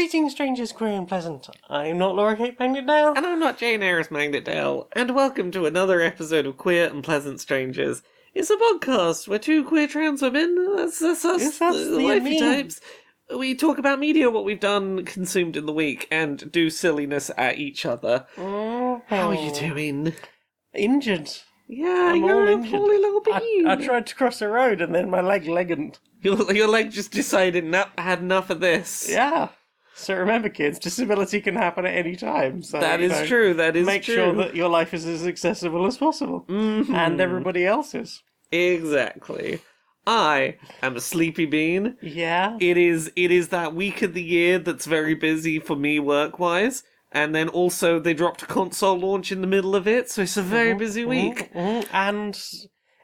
Greetings, strangers, queer and pleasant. I'm not Laura Kate Magnettdale. And I'm not Jane Aerith Magnettdale, and welcome to another episode of Queer and Pleasant Strangers. It's a podcast where two queer trans women, that's us, the wifey types, we talk about media, what we've done, consumed in the week, and do silliness at each other. Oh. How are you doing? Injured. Yeah, I'm you're all a injured. poorly little bean. I tried to cross the road and then my leg. Your leg just decided, nope, I had enough of this. Yeah. So remember, kids, disability can happen at any time. So That is true, that is make true. sure that your life is as accessible as possible. Mm-hmm. And everybody else's. Exactly. I am a sleepy bean. Yeah. It is that week of the year that's very busy for me work-wise. And then also they dropped a console launch in the middle of it, so it's a very busy week. And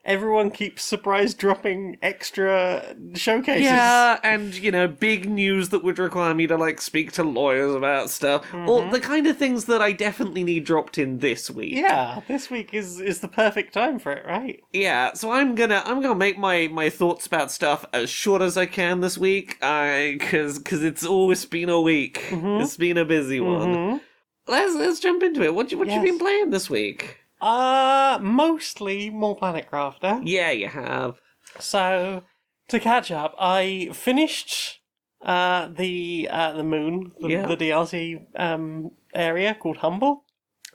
everyone keeps surprise dropping extra showcases. Yeah, and, big news that would require me to, speak to lawyers about stuff. All the kind of things that I definitely need dropped in this week. Yeah, this week is the perfect time for it, right? Yeah, so I'm gonna make my thoughts about stuff as short as I can this week, cause it's always been a week. It's been a busy one. Let's jump into it. What you been playing this week? Mostly more Planet Crafter. Yeah, you have. So, to catch up, I finished the Moon, the DLC area called Humble.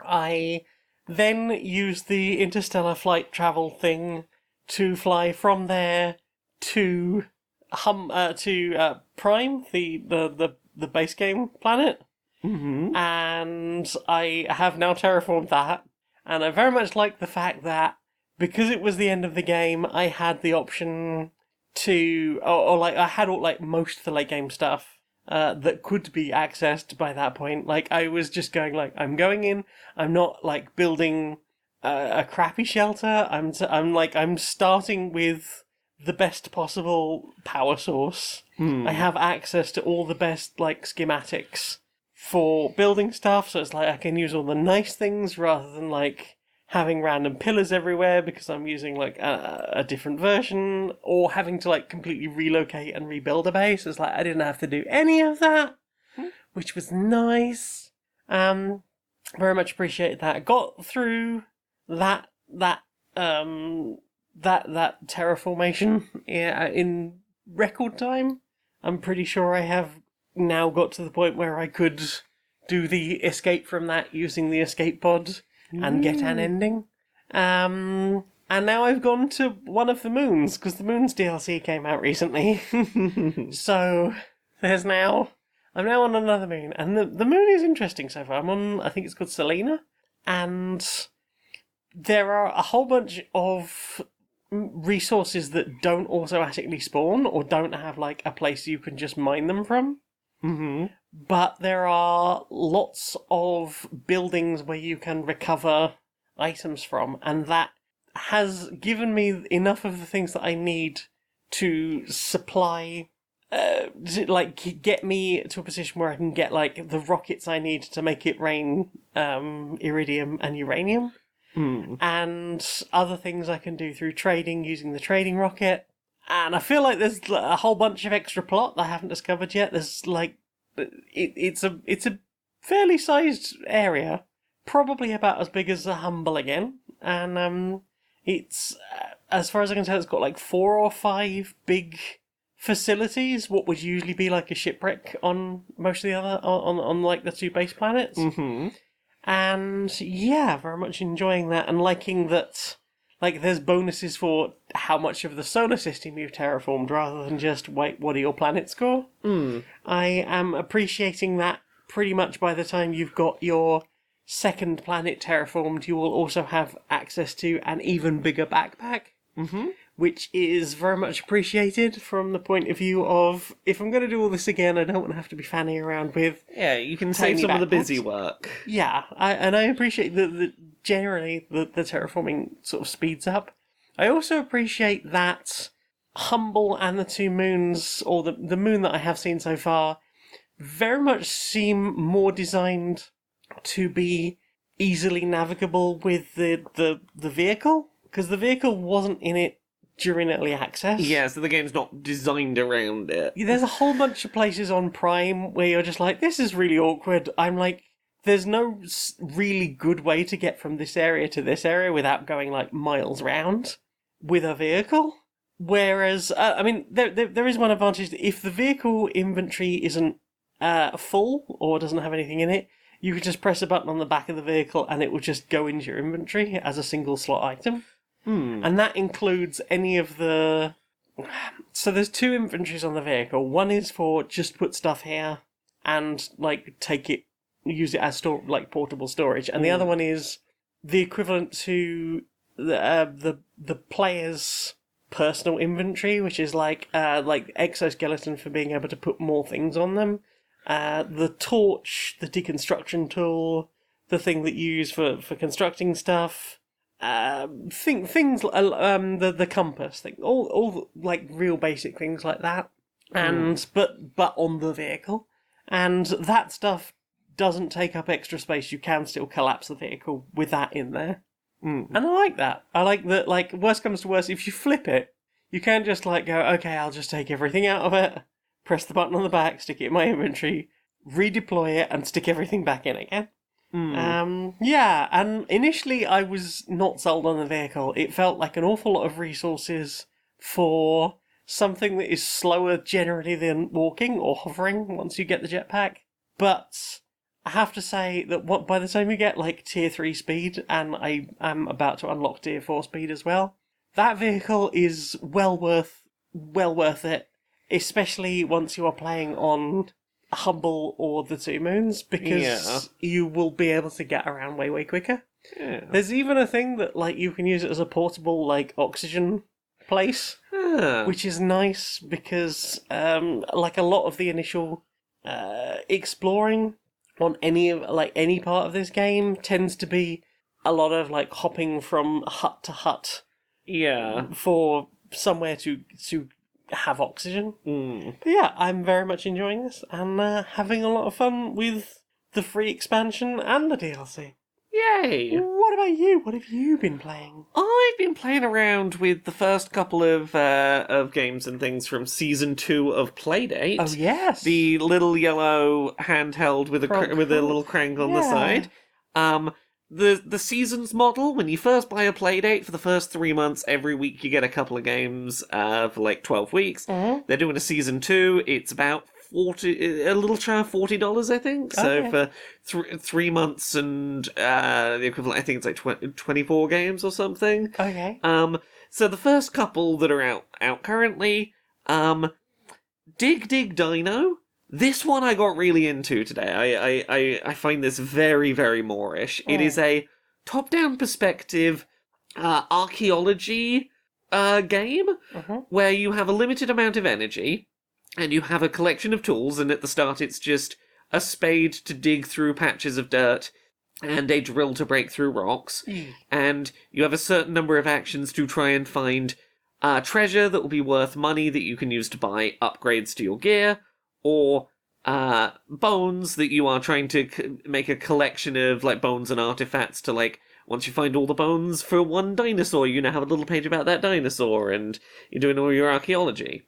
I then used the interstellar flight travel thing to fly from there to Prime, the base game planet. And I have now terraformed that. And I very much like the fact that because it was the end of the game, I had the option to, I had most of the late game stuff that could be accessed by that point. I was just going I'm going in. I'm not building a crappy shelter. I'm starting with the best possible power source. I have access to all the best schematics for building stuff, so it's I can use all the nice things rather than having random pillars everywhere because I'm using a different version, or having to completely relocate and rebuild a base. It's I didn't have to do any of that, which was nice. Very much appreciated that. Got through that terraformation in record time. I'm pretty sure I have now got to the point where I could do the escape from that using the escape pod and get an ending. And now I've gone to one of the moons, because the Moons DLC came out recently. So I'm now on another moon. And the moon is interesting so far. I'm on, I think it's called Selena. And there are a whole bunch of resources that don't automatically spawn or don't have a place you can just mine them from. But there are lots of buildings where you can recover items from, and that has given me enough of the things that I need to supply, get me to a position where I can get the rockets I need to make it rain iridium and uranium, and other things I can do through trading using the trading rocket. And I feel like there's a whole bunch of extra plot that I haven't discovered yet. There's it's a fairly sized area, probably about as big as a Humble again. And it's as far as I can tell, it's got 4 or 5 big facilities. What would usually be a shipwreck on most of the other on the 2 base planets. And yeah, very much enjoying that and liking that. There's bonuses for how much of the solar system you've terraformed rather than just, wait, what do your planets score? I am appreciating that pretty much by the time you've got your second planet terraformed, you will also have access to an even bigger backpack, which is very much appreciated from the point of view of, if I'm going to do all this again, I don't want to have to be fanning around with... Yeah, you can save some of the busy work. Yeah, I appreciate that generally the terraforming sort of speeds up. I also appreciate that Humble and the 2 moons, or the moon that I have seen so far, very much seem more designed to be easily navigable with the vehicle, because the vehicle wasn't in it during early access. Yeah, so the game's not designed around it. There's a whole bunch of places on Prime where you're just like, this is really awkward. I'm like, there's no really good way to get from this area to this area without going like miles round with a vehicle. Whereas, there is one advantage. If the vehicle inventory isn't full or doesn't have anything in it, you can just press a button on the back of the vehicle and it will just go into your inventory as a single slot item. And that includes any of the... So there's 2 inventories on the vehicle. One is for just put stuff here and like take it, use it as portable storage. And the other one is the equivalent to the player's personal inventory, which is like exoskeleton for being able to put more things on them. The torch, the deconstruction tool, the thing that you use for constructing stuff, the compass thing, all like real basic things like that, and but on the vehicle, and that stuff doesn't take up extra space. You can still collapse the vehicle with that in there, and I like that. I like that. Like, worst comes to worst, if you flip it, you can just like go, okay, I'll just take everything out of it. Press the button on the back, stick it in my inventory, redeploy it, and stick everything back in again. And initially I was not sold on the vehicle. It felt like an awful lot of resources for something that is slower generally than walking or hovering once you get the jetpack. But I have to say that by the time you get like tier 3 speed, and I am about to unlock tier 4 speed as well, that vehicle is well worth it. Especially once you are playing on Humble or the 2 Moons, because you will be able to get around way quicker. Yeah. There's even a thing that like you can use it as a portable like oxygen place, which is nice because like a lot of the initial exploring on any part of this game tends to be a lot of like hopping from hut to hut. Yeah. For somewhere to have oxygen. But yeah, I'm very much enjoying this and having a lot of fun with the free expansion and the DLC. Yay! What about you? What have you been playing? I've been playing around with the first couple of games and things from Season 2 of Playdate. Oh, yes! The little yellow handheld with a little crank on the side. The seasons model, when you first buy a Playdate for the first 3 months, every week you get a couple of games for like 12 weeks. They're doing a Season 2. It's about a little shy of $40, I think. So for 3 months and the equivalent, I think it's like 24 games or something. Okay. So the first couple that are out currently, Dig Dino. This one I got really into today. I find this very, very Moorish. It is a top-down perspective archaeology game where you have a limited amount of energy and you have a collection of tools, and at the start it's just a spade to dig through patches of dirt and a drill to break through rocks. And you have a certain number of actions to try and find treasure that will be worth money that you can use to buy upgrades to your gear, or bones that you are trying to make a collection of like bones and artifacts to like, once you find all the bones for one dinosaur, you now have a little page about that dinosaur, and you're doing all your archaeology.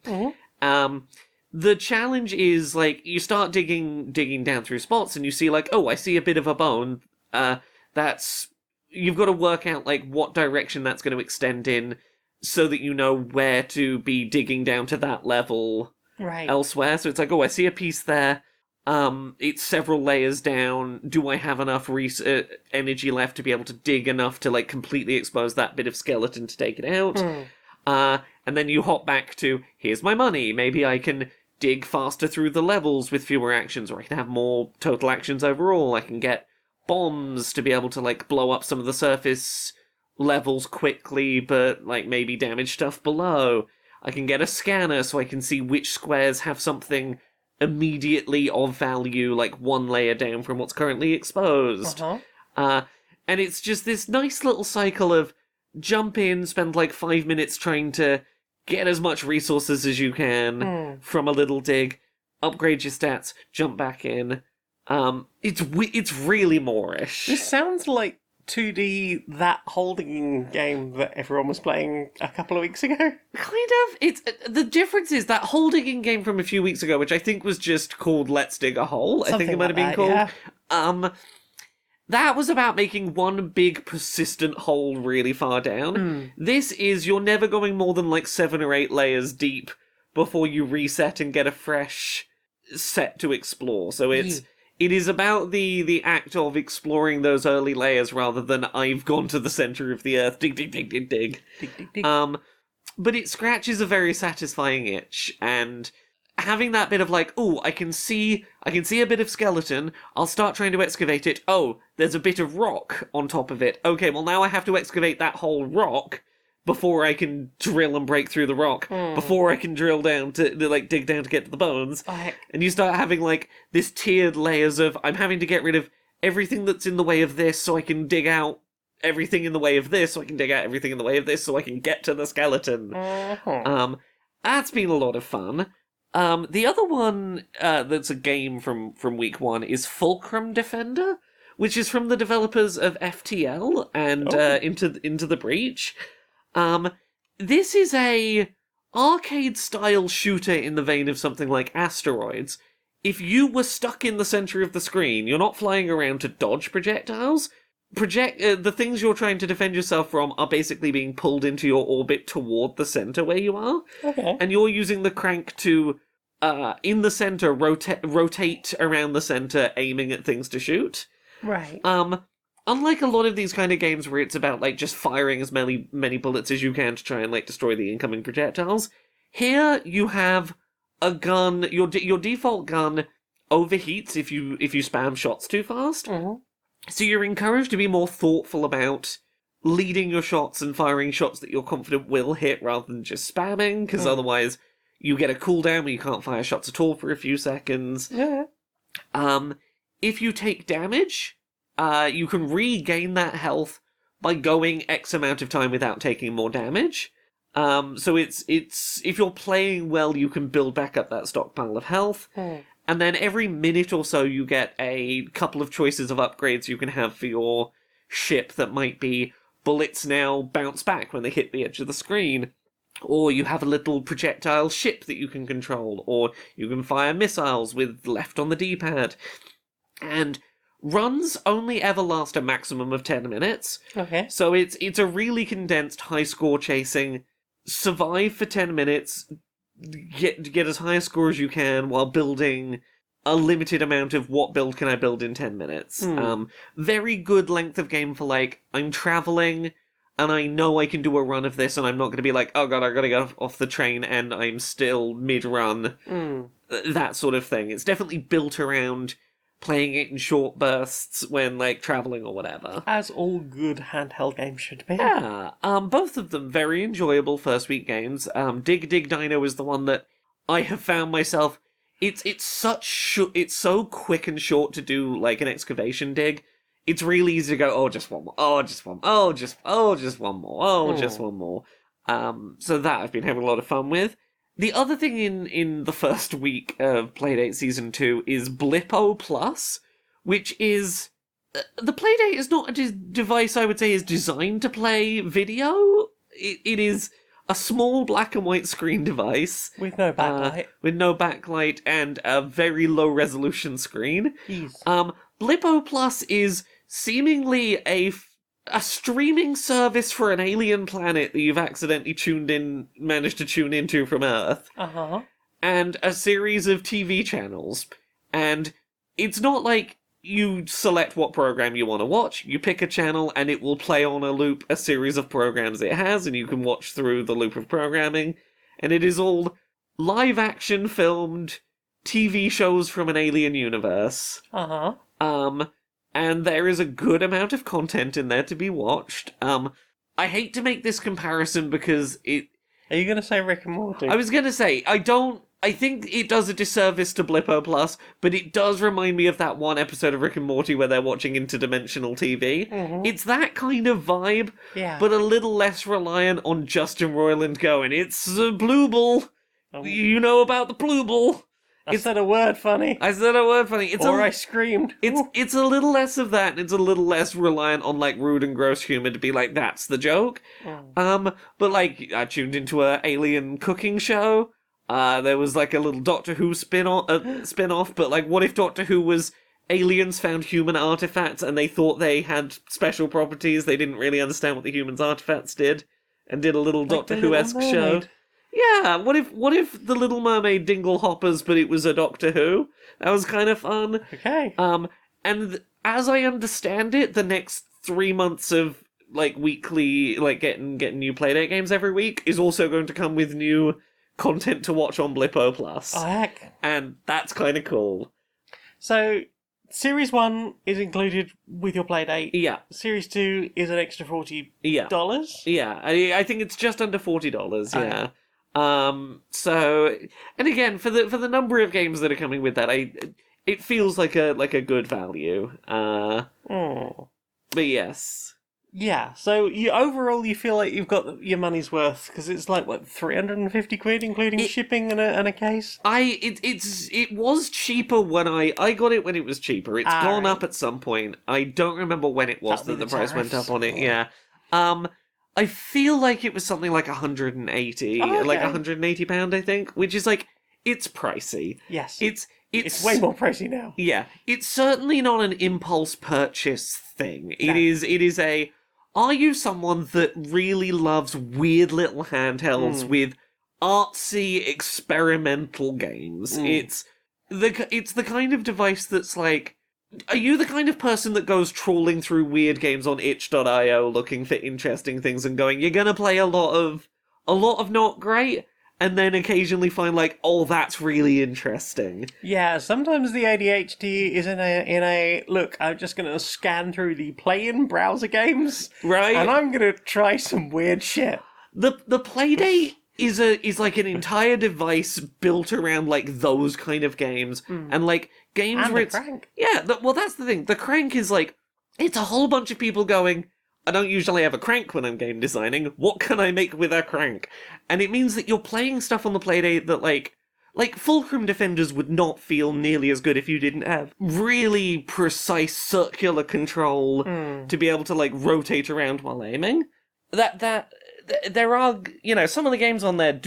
The challenge is like you start digging down through spots and you see like, oh, I see a bit of a bone. You've got to work out like what direction that's going to extend in so that you know where to be digging down to that level elsewhere. So it's like, oh, I see a piece there. It's several layers down. Do I have enough energy left to be able to dig enough to like completely expose that bit of skeleton to take it out? And then you hop back to, here's my money. Maybe I can dig faster through the levels with fewer actions, or I can have more total actions overall. I can get bombs to be able to like blow up some of the surface levels quickly, but like maybe damage stuff below. I can get a scanner so I can see which squares have something immediately of value, like one layer down from what's currently exposed. And it's just this nice little cycle of jump in, spend like 5 minutes trying to get as much resources as you can from a little dig, upgrade your stats, jump back in. It's really Moorish. This sounds like 2D that holding game that everyone was playing a couple of weeks ago? Kind of. It's the difference is that holding game from a few weeks ago, which I think was just called Let's Dig a Hole. I think it might have been called. Yeah. That was about making one big persistent hole really far down. This is you're never going more than like 7 or 8 layers deep before you reset and get a fresh set to explore. So it is about the act of exploring those early layers rather than I've gone to the center of the earth, dig, dig, dig, dig, dig. Dig, dig, dig. But it scratches a very satisfying itch, and having that bit of like, oh, I can see a bit of skeleton, I'll start trying to excavate it, oh, there's a bit of rock on top of it, okay, well now I have to excavate that whole rock before I can drill and break through the rock, before I can drill down to like dig down to get to the bones, and you start having like this tiered layers of, I'm having to get rid of everything that's in the way of this so I can dig out everything in the way of this, so I can dig out everything in the way of this so I can get to the skeleton. That's been a lot of fun. The other one that's a game from week 1 is Fulcrum Defender, which is from the developers of FTL and Into the Breach. This is a arcade-style shooter in the vein of something like Asteroids. If you were stuck in the center of the screen, you're not flying around to dodge projectiles. The things you're trying to defend yourself from are basically being pulled into your orbit toward the center where you are. Okay. And you're using the crank to, in the center, rotate around the center, aiming at things to shoot. Right. Unlike a lot of these kind of games where it's about, like, just firing as many bullets as you can to try and, like, destroy the incoming projectiles, here you have a gun, your default gun overheats if you spam shots too fast. Mm-hmm. So you're encouraged to be more thoughtful about leading your shots and firing shots that you're confident will hit rather than just spamming, because otherwise you get a cooldown where you can't fire shots at all for a few seconds. Yeah. If you take damage, you can regain that health by going X amount of time without taking more damage. So it's if you're playing well, you can build back up that stockpile of health. And then every minute or so you get a couple of choices of upgrades you can have for your ship that might be bullets now bounce back when they hit the edge of the screen. Or you have a little projectile ship that you can control. Or you can fire missiles with left on the D-pad. And runs only ever last a maximum of 10 minutes. Okay. So it's a really condensed high score chasing. Survive for 10 minutes, get as high a score as you can while building a limited amount of what build can I build in 10 minutes. Very good length of game for, like, I'm travelling and I know I can do a run of this and I'm not going to be like, oh god, I gotta get off the train and I'm still mid-run. That sort of thing. It's definitely built around playing it in short bursts when, like, travelling or whatever. As all good handheld games should be. Yeah, both of them very enjoyable first week games. Dig Dino is the one that I have found myself. It's so quick and short to do, like, an excavation dig. It's really easy to go, oh, just one more, oh, just one, oh, just one more, oh, just one more. So that I've been having a lot of fun with. The other thing in the first week of Playdate Season 2 is Blippo Plus, which is... the Playdate is not a device I would say is designed to play video. It is a small black and white screen device. With no backlight. With no backlight and a very low resolution screen. Blippo Plus is seemingly a streaming service for an alien planet that you've accidentally managed to tune into from Earth. And a series of TV channels. And it's not like you select what program you want to watch. You pick a channel and it will play on a loop a series of programs it has, and you can watch through the loop of programming. And it is all live action filmed TV shows from an alien universe. And there is a good amount of content in there to be watched. I hate to make this comparison because it... Are you going to say Rick and Morty? I was going to say, I think it does a disservice to Blippo Plus, but it does remind me of that one episode of Rick and Morty where they're watching interdimensional TV. It's that kind of vibe, but a little less reliant on Justin Roiland going, it's a Blooble. You know about the Blooble. I said a word funny. I said a word funny. I screamed. It's a little less of that. It's a little less reliant on like rude and gross humor to be like, that's the joke. But like I tuned into a alien cooking show. There was like a little Doctor Who spin-off, but like what if Doctor Who was aliens found human artifacts and they thought they had special properties, they didn't really understand what the humans' artifacts did, and did a little like Doctor Who-esque show. Yeah, what if the Little Mermaid dingle hoppers, but it was a Doctor Who? That was kind of fun. Okay. And as I understand it, the next 3 months of like weekly, like getting new Playdate games every week is also going to come with new content to watch on Blippo Plus. Oh heck! And that's kind of cool. So, Series 1 is included with your Playdate. Yeah. Series 2 is an extra $40. Yeah, I think it's just under $40. Yeah. So, and again, for the number of games that are coming with that, it feels like a good value. But yes. Yeah, so overall you feel like you've got your money's worth, because it's like, what, 350 quid, including shipping and a case? It was cheaper when I got it when it was cheaper. It's gone up at some point. I don't remember when it was that the price went up on it, yeah. I feel like it was something like 180, like £180, I think, which is like, it's pricey. Yes. It's way more pricey now. Yeah. It's certainly not an impulse purchase thing. No. It is a, are you someone that really loves weird little handhelds with artsy experimental games? It's the kind of device that's like, are you the kind of person that goes trawling through weird games on itch.io looking for interesting things and going, you're gonna play a lot of not great, and then occasionally find like, oh, that's really interesting. Yeah, sometimes the ADHD is in a look, I'm just gonna scan through the play-in browser games, right? And I'm gonna try some weird shit. The Playdate is like an entire device built around like those kind of games, and like games and where the crank. Yeah, well, that's the thing. The crank is like, it's a whole bunch of people going, I don't usually have a crank when I'm game designing. What can I make with a crank? And it means that you're playing stuff on the Playdate that like Fulcrum Defenders would not feel nearly as good if you didn't have really precise circular control to be able to like rotate around while aiming. There are, some of the games on there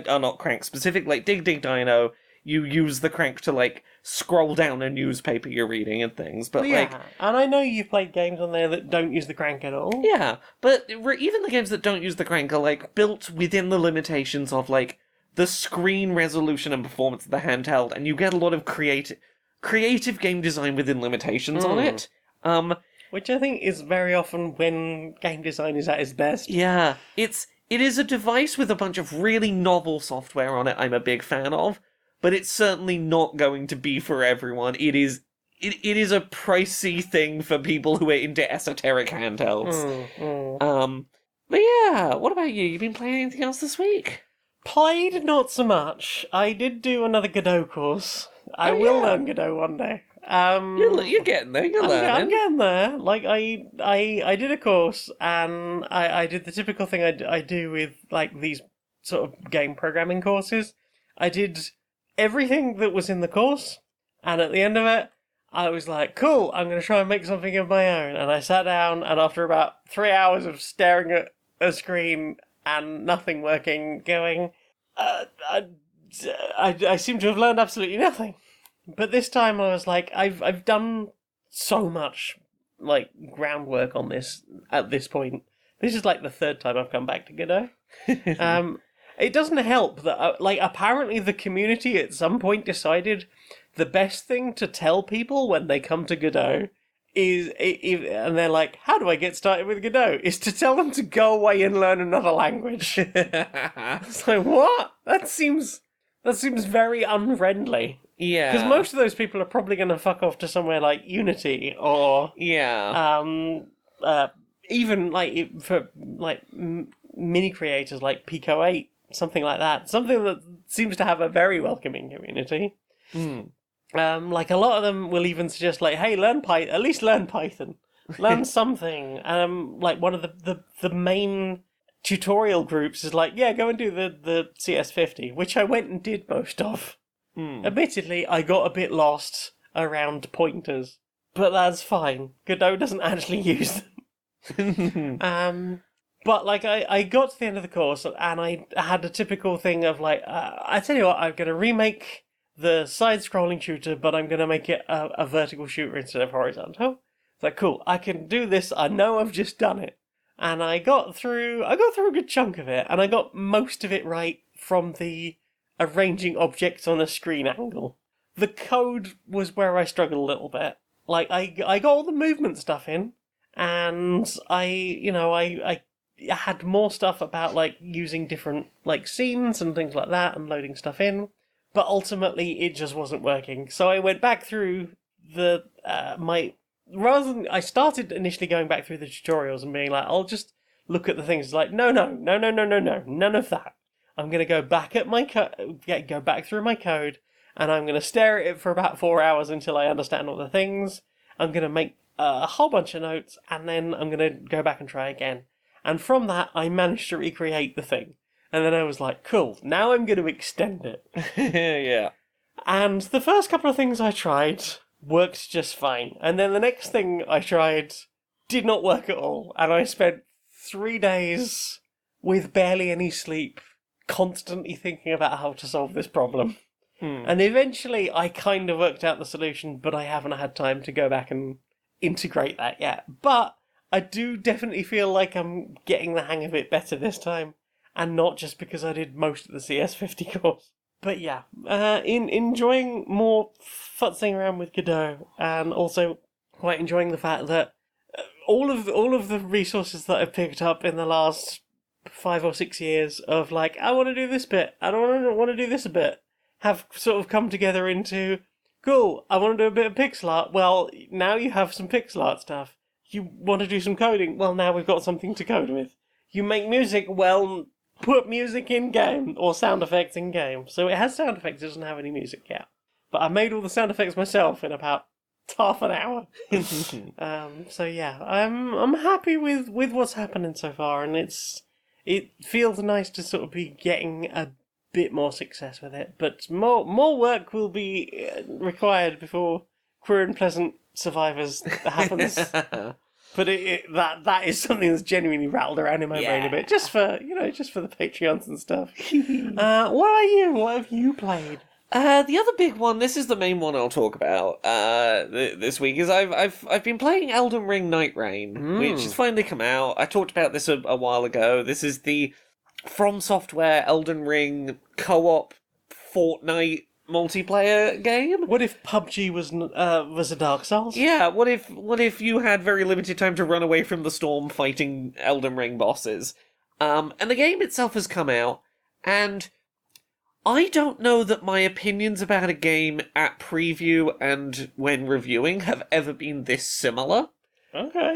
are not crank specific. Like Dig Dino, you use the crank to like scroll down a newspaper you're reading and things. But and I know you've played games on there that don't use the crank at all. Yeah, but even the games that don't use the crank are like built within the limitations of like the screen resolution and performance of the handheld, and you get a lot of creative game design within limitations on it. Which I think is very often when game design is at its best. Yeah, it is a device with a bunch of really novel software on it I'm a big fan of, but it's certainly not going to be for everyone. It is a pricey thing for people who are into esoteric handhelds. But yeah, what about you? You been playing anything else this week? Played not so much. I did do another Godot course. I will learn Godot one day. You're getting there. You're learning. I'm getting there. Like I did a course, and I did the typical thing I do with like these sort of game programming courses. I did everything that was in the course, and at the end of it, I was like, "Cool, I'm going to try and make something of my own." And I sat down, and after about 3 hours of staring at a screen and nothing working, going, I seem to have learned absolutely nothing. But this time I was like, I've done so much like groundwork on this at this point. This is like the third time I've come back to Godot. It doesn't help that apparently the community at some point decided the best thing to tell people when they come to Godot is, and they're like, how do I get started with Godot? Is to tell them to go away and learn another language. It's like, what? That seems very unfriendly. Yeah. Because most of those people are probably going to fuck off to somewhere like Unity or... Yeah. Even like for like mini creators like Pico 8, something like that. Something that seems to have a very welcoming community. Like a lot of them will even suggest like, hey, at least learn Python. Learn something. Like one of the main tutorial groups is like, yeah, go and do the CS50, which I went and did most of. Admittedly, I got a bit lost around pointers, but that's fine. Godot doesn't actually use them. But, like, I got to the end of the course, and I had a typical thing of, like, I tell you what, I'm going to remake the side-scrolling shooter, but I'm going to make it a vertical shooter instead of horizontal. It's like, cool, I can do this, I know I've just done it. And I got through a good chunk of it, and I got most of it right from the arranging objects on a screen angle. The code was where I struggled a little bit. Like, I got all the movement stuff in, and I had more stuff about, like, using different, like, scenes and things like that and loading stuff in, but ultimately it just wasn't working. So I went back through I started initially going back through the tutorials and being like, I'll just look at the things. It's like, no, none of that. I'm going to go back at my go back through my code, and I'm going to stare at it for about 4 hours until I understand all the things. I'm going to make a whole bunch of notes, and then I'm going to go back and try again. And from that, I managed to recreate the thing. And then I was like, cool, now I'm going to extend it. Yeah. And the first couple of things I tried worked just fine. And then the next thing I tried did not work at all. And I spent 3 days with barely any sleep, constantly thinking about how to solve this problem. And eventually I kind of worked out the solution, but I haven't had time to go back and integrate that yet. But I do definitely feel like I'm getting the hang of it better this time, and not just because I did most of the CS50 course. But yeah, enjoying more futzing around with Godot, and also quite enjoying the fact that all of the resources that I've picked up in the last 5 or 6 years of, like, I want to do this bit, I don't want to do this a bit, have sort of come together into, cool, I want to do a bit of pixel art. Well, now you have some pixel art stuff. You want to do some coding? Well, now we've got something to code with. You make music? Well, put music in-game, or sound effects in-game. So it has sound effects, it doesn't have any music yet. But I made all the sound effects myself in about half an hour. So yeah, I'm happy with what's happening so far, and it feels nice to sort of be getting a bit more success with it. But more work will be required before Queer and Pleasant Survivors happens. But that is something that's genuinely rattled around in my brain a bit, just for the Patreons and stuff. What are you? What have you played? The other big one, this is the main one I'll talk about this week, is I've been playing Elden Ring Night Rain, which has finally come out. I talked about this a while ago. This is the From Software Elden Ring co-op Fortnite multiplayer game. What if PUBG was a Dark Souls? Yeah, what if you had very limited time to run away from the storm fighting Elden Ring bosses? And the game itself has come out, and I don't know that my opinions about a game at preview and when reviewing have ever been this similar. Okay.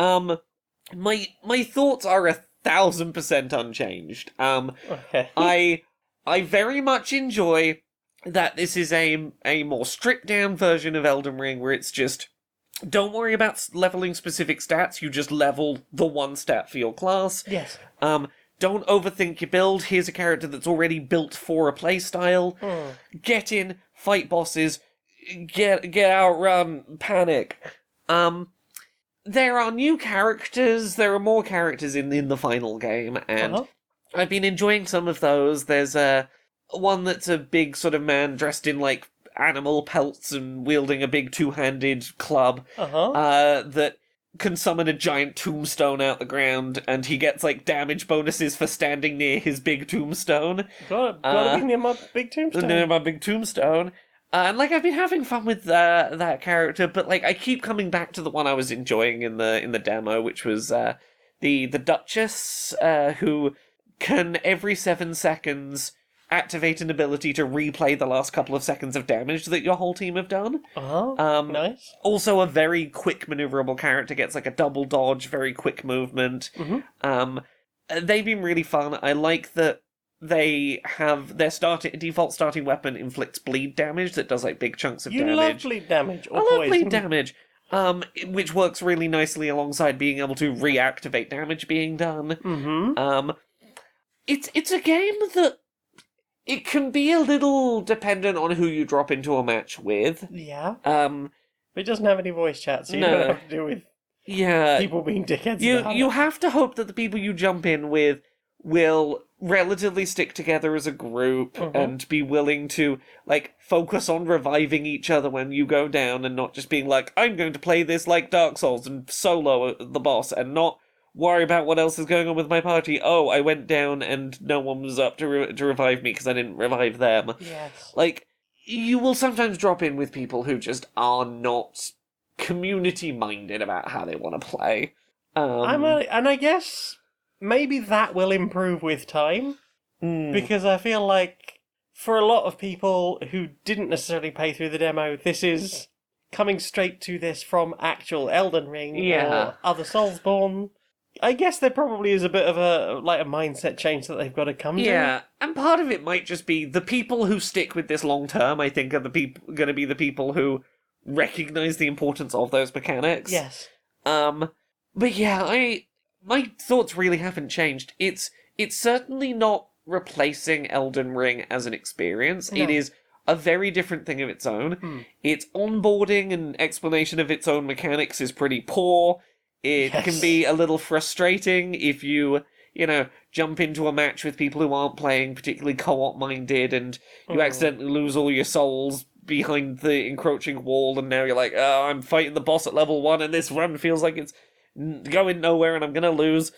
My thoughts are 1,000% unchanged. Okay. I very much enjoy that this is a more stripped down version of Elden Ring, where it's just, don't worry about leveling specific stats, you just level the one stat for your class. Yes. Don't overthink your build. Here's a character that's already built for a playstyle. Get in, fight bosses, get outrun, panic. There are new characters. There are more characters in the final game, and I've been enjoying some of those. There's one that's a big sort of man dressed in, like, animal pelts and wielding a big two-handed club that can summon a giant tombstone out the ground, and he gets, like, damage bonuses for standing near his big tombstone. Gotta be near my big tombstone. Near my big tombstone. And, like, I've been having fun with that character, but, like, I keep coming back to the one I was enjoying in the demo, which was the Duchess, who can, every 7 seconds, activate an ability to replay the last couple of seconds of damage that your whole team have done. Nice. Also a very quick maneuverable character, gets like a double dodge, very quick movement. They've been really fun. I like that they have their default starting weapon inflicts bleed damage that does like big chunks of damage. You love bleed damage or I poison. love bleed damage. Which works really nicely alongside being able to reactivate damage being done. It's a game that it can be a little dependent on who you drop into a match with. Yeah. Um, But it doesn't have any voice chat, so you No. don't have to deal with yeah, people being dickheads about you it. have to hope that the people you jump in with will relatively stick together as a group and be willing to, like, focus on reviving each other when you go down and not just being like, I'm going to play this like Dark Souls and solo the boss and not worry about what else is going on with my party. Oh, I went down and no one was up to revive me because I didn't revive them. Yes. Like, you will sometimes drop in with people who just are not community-minded about how they want to play. And I guess maybe that will improve with time, because I feel like for a lot of people who didn't necessarily play through the demo, this is coming straight to this from actual Elden Ring or other Soulsborne. I guess there probably is a bit of a mindset change that they've got to come to. Yeah, and part of it might just be the people who stick with this long term, I think, are going to be the people who recognize the importance of those mechanics. Yes. But yeah, my thoughts really haven't changed. It's certainly not replacing Elden Ring as an experience. No. It is a very different thing of its own. Its onboarding and explanation of its own mechanics is pretty poor. It can be a little frustrating if you jump into a match with people who aren't playing particularly co-op minded and you accidentally lose all your souls behind the encroaching wall and now you're like, oh, I'm fighting the boss at level 1 and this run feels like it's going nowhere and I'm gonna lose.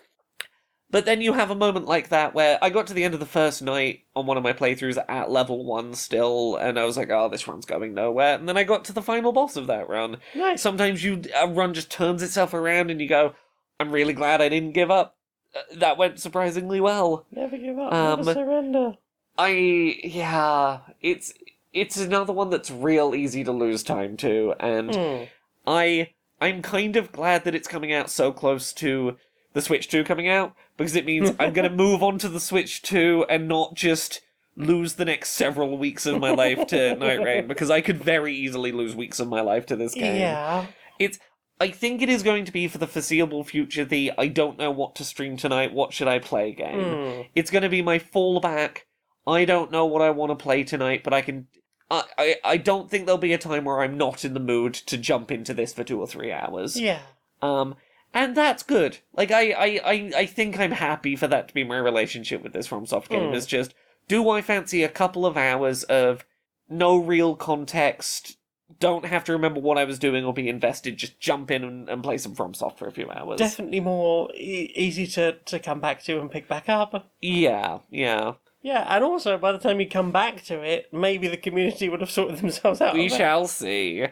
But then you have a moment like that where I got to the end of the first night on one of my playthroughs at level 1 still, and I was like, oh, this run's going nowhere. And then I got to the final boss of that run. Nice. Sometimes a run just turns itself around and you go, I'm really glad I didn't give up. That went surprisingly well. Never give up, never surrender. It's another one that's real easy to lose time to, and I'm kind of glad that it's coming out so close to the Switch 2 coming out, because it means I'm going to move on to the Switch 2 and not just lose the next several weeks of my life to Night Rain, because I could very easily lose weeks of my life to this game. Yeah. I think it is going to be for the foreseeable future the I don't know what to stream tonight, what should I play game. It's going to be my fallback. I don't know what I want to play tonight, but I don't think there'll be a time where I'm not in the mood to jump into this for 2 or 3 hours. Yeah. And that's good. Like, I think I'm happy for that to be my relationship with this FromSoft game, is just, do I fancy a couple of hours of no real context, don't have to remember what I was doing or be invested, just jump in and play some FromSoft for a few hours. Definitely more easy to come back to and pick back up. Yeah. Yeah, and also, by the time you come back to it, maybe the community would have sorted themselves out. We shall see.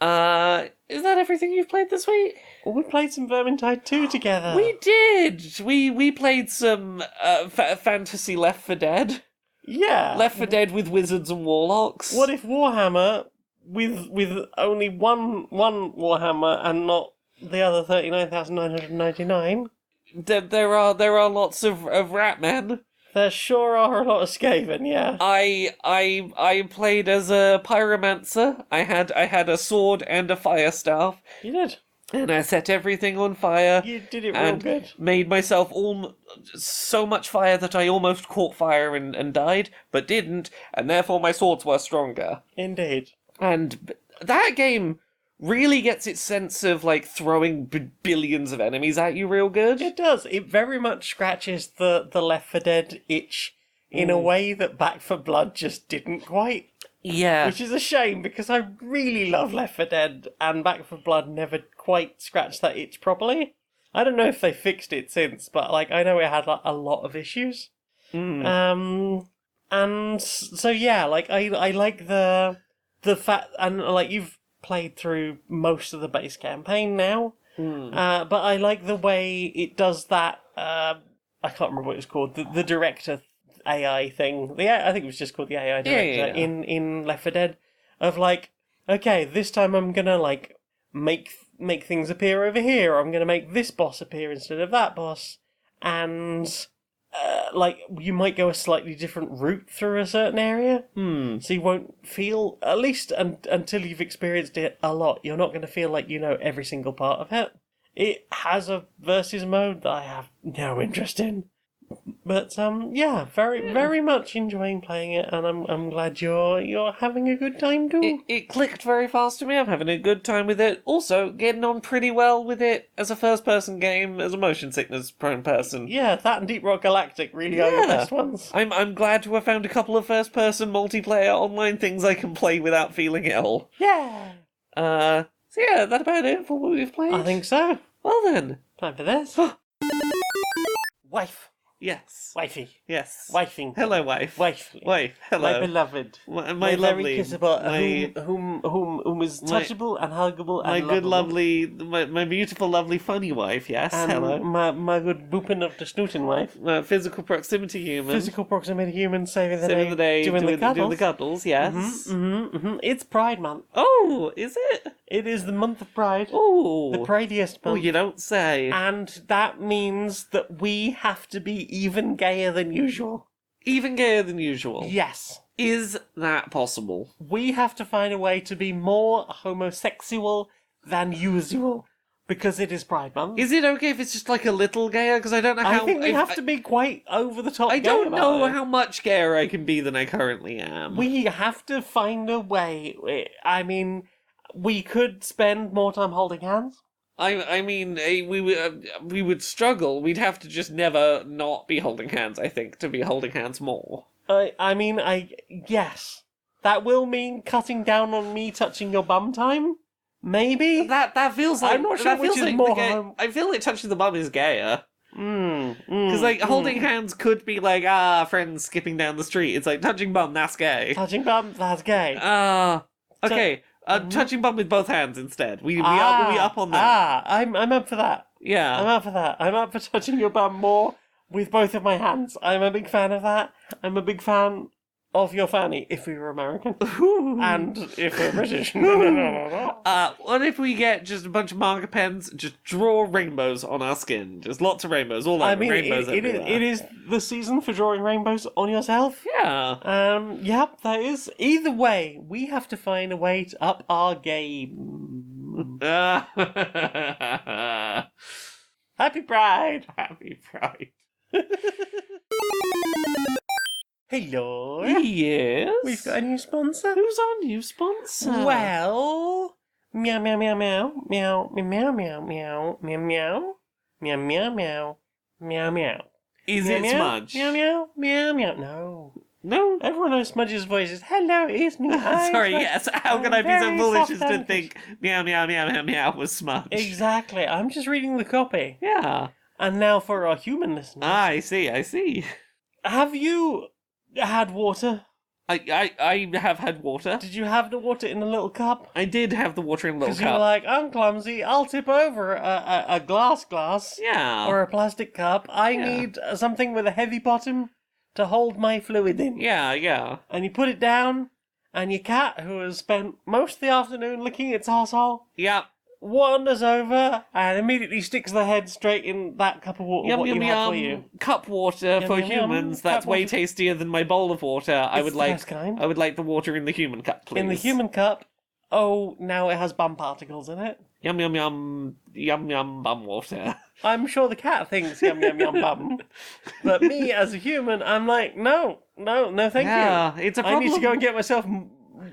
Is that everything you've played this week? Well, we played some Vermintide 2 together. We did! We played some fantasy Left 4 Dead. Yeah. Left 4 Dead with wizards and warlocks. What if Warhammer, with only one Warhammer and not the other 39,999? There are lots of rat men. There sure are a lot of Skaven, yeah. I played as a pyromancer. I had a sword and a fire staff. You did. And I set everything on fire. You did it real and good. Made myself so much fire that I almost caught fire and died, but didn't, and therefore my swords were stronger. Indeed. And that game really gets its sense of, like, throwing billions of enemies at you real good. It does. It very much scratches the Left 4 Dead itch in a way that Back 4 Blood just didn't quite. Yeah. Which is a shame, because I really love Left 4 Dead, and Back 4 Blood never quite scratched that itch properly. I don't know if they fixed it since, but, like, I know it had, like, a lot of issues. And so, yeah, like, I like the fact, and, like, you've played through most of the base campaign now, but I like the way it does that, I can't remember what it's called, the director AI thing. I think it was just called the AI director in Left 4 Dead, of like, okay, this time I'm gonna like make things appear over here, or I'm gonna make this boss appear instead of that boss, and like you might go a slightly different route through a certain area, so you won't feel, at least until you've experienced it a lot, you're not going to feel like you know every single part of it. It has a versus mode that I have no interest in. But yeah, very much enjoying playing it, and I'm glad you're having a good time too. It clicked very fast to me. I'm having a good time with it. Also, getting on pretty well with it as a first-person game, as a motion sickness-prone person. Yeah, that and Deep Rock Galactic really are the best ones. I'm glad to have found a couple of first-person multiplayer online things I can play without feeling ill. Yeah. So yeah, that about it for what we've played? I think so. Well then. Time for this. Wife. Yes. Wifey. Yes. Wifing. Hello, wife. Wife. Wife. Hello. My beloved. My very lovely. kissable, My, whom is touchable and huggable and my good, lovable. lovely, my beautiful, lovely, funny wife. Yes. And hello. my good booping of the snooting wife. Physical proximity human. Physical proximity human saving the Saving day. the day. Doing the cuddles. Yes. It's Pride Month. Oh, is it? It is the month of Pride. Oh. The prideiest Oh, month. you don't say. And that means that we have to be even gayer than usual. Even gayer than usual. Yes. Is that possible? We have to find a way to be more homosexual than usual. Because it is Pride Month. Is it okay if it's just like a little gayer? Because I don't know how... I think we have to be quite over the top. I don't gay know about it. how much gayer I can be than I currently am. We have to find a way. I mean, we could spend more time holding hands. I mean, we would struggle. We'd have to just never not be holding hands, I think, to be holding hands more. Yes. That will mean cutting down on me touching your bum time? Maybe? That feels like... I'm not sure that which feels is like more I feel like touching the bum is gayer. Because, Holding hands could be like, friends skipping down the street. It's like, touching bum, that's gay. Touching bum, that's gay. Okay. Touching bum with both hands instead. We up on that. I'm up for that. Yeah. I'm up for that. I'm up for touching your bum more with both of my hands. I'm a big fan of that. I'm a big fan of your fanny, if we were American. And if we're British. What if we get just a bunch of marker pens, just draw rainbows on our skin? Just lots of rainbows all over. I mean, rainbows everywhere. it is the season for drawing rainbows on yourself. Yeah. Yep, that is. Either way, we have to find a way to up our game. Happy Pride! Happy Pride. Hello. Yes. We've got a new sponsor. Who's our new sponsor? Well, meow meow meow meow meow meow meow meow meow meow meow meow meow meow meow. Is it Smudge? Meow meow meow meow. No. Everyone knows Smudge's voice is hello, it's me. Sorry, yes. How can I be so foolish as to think meow meow meow meow meow was Smudge? Exactly. I'm just reading the copy. Yeah. And now for our human listeners. I see. Have you had water? I have had water. Did you have the water in a little cup? I did have the water in a little cup. Because you were like, I'm clumsy, I'll tip over a glass. Yeah. Or a plastic cup. I need something with a heavy bottom to hold my fluid in. Yeah. And you put it down, and your cat, who has spent most of the afternoon licking its arsehole, wanders over and immediately sticks the head straight in that cup of water. Yum, For you. Cup water for yum, humans. yum. That's Cup way water. tastier than my bowl of water. I would the like. best kind. I would like the water in the human cup, please. In the human cup, now it has bum particles in it. Yum bum water. I'm sure the cat thinks yum bum. But me as a human, I'm like, no, thank you. It's a I problem. need to go and get myself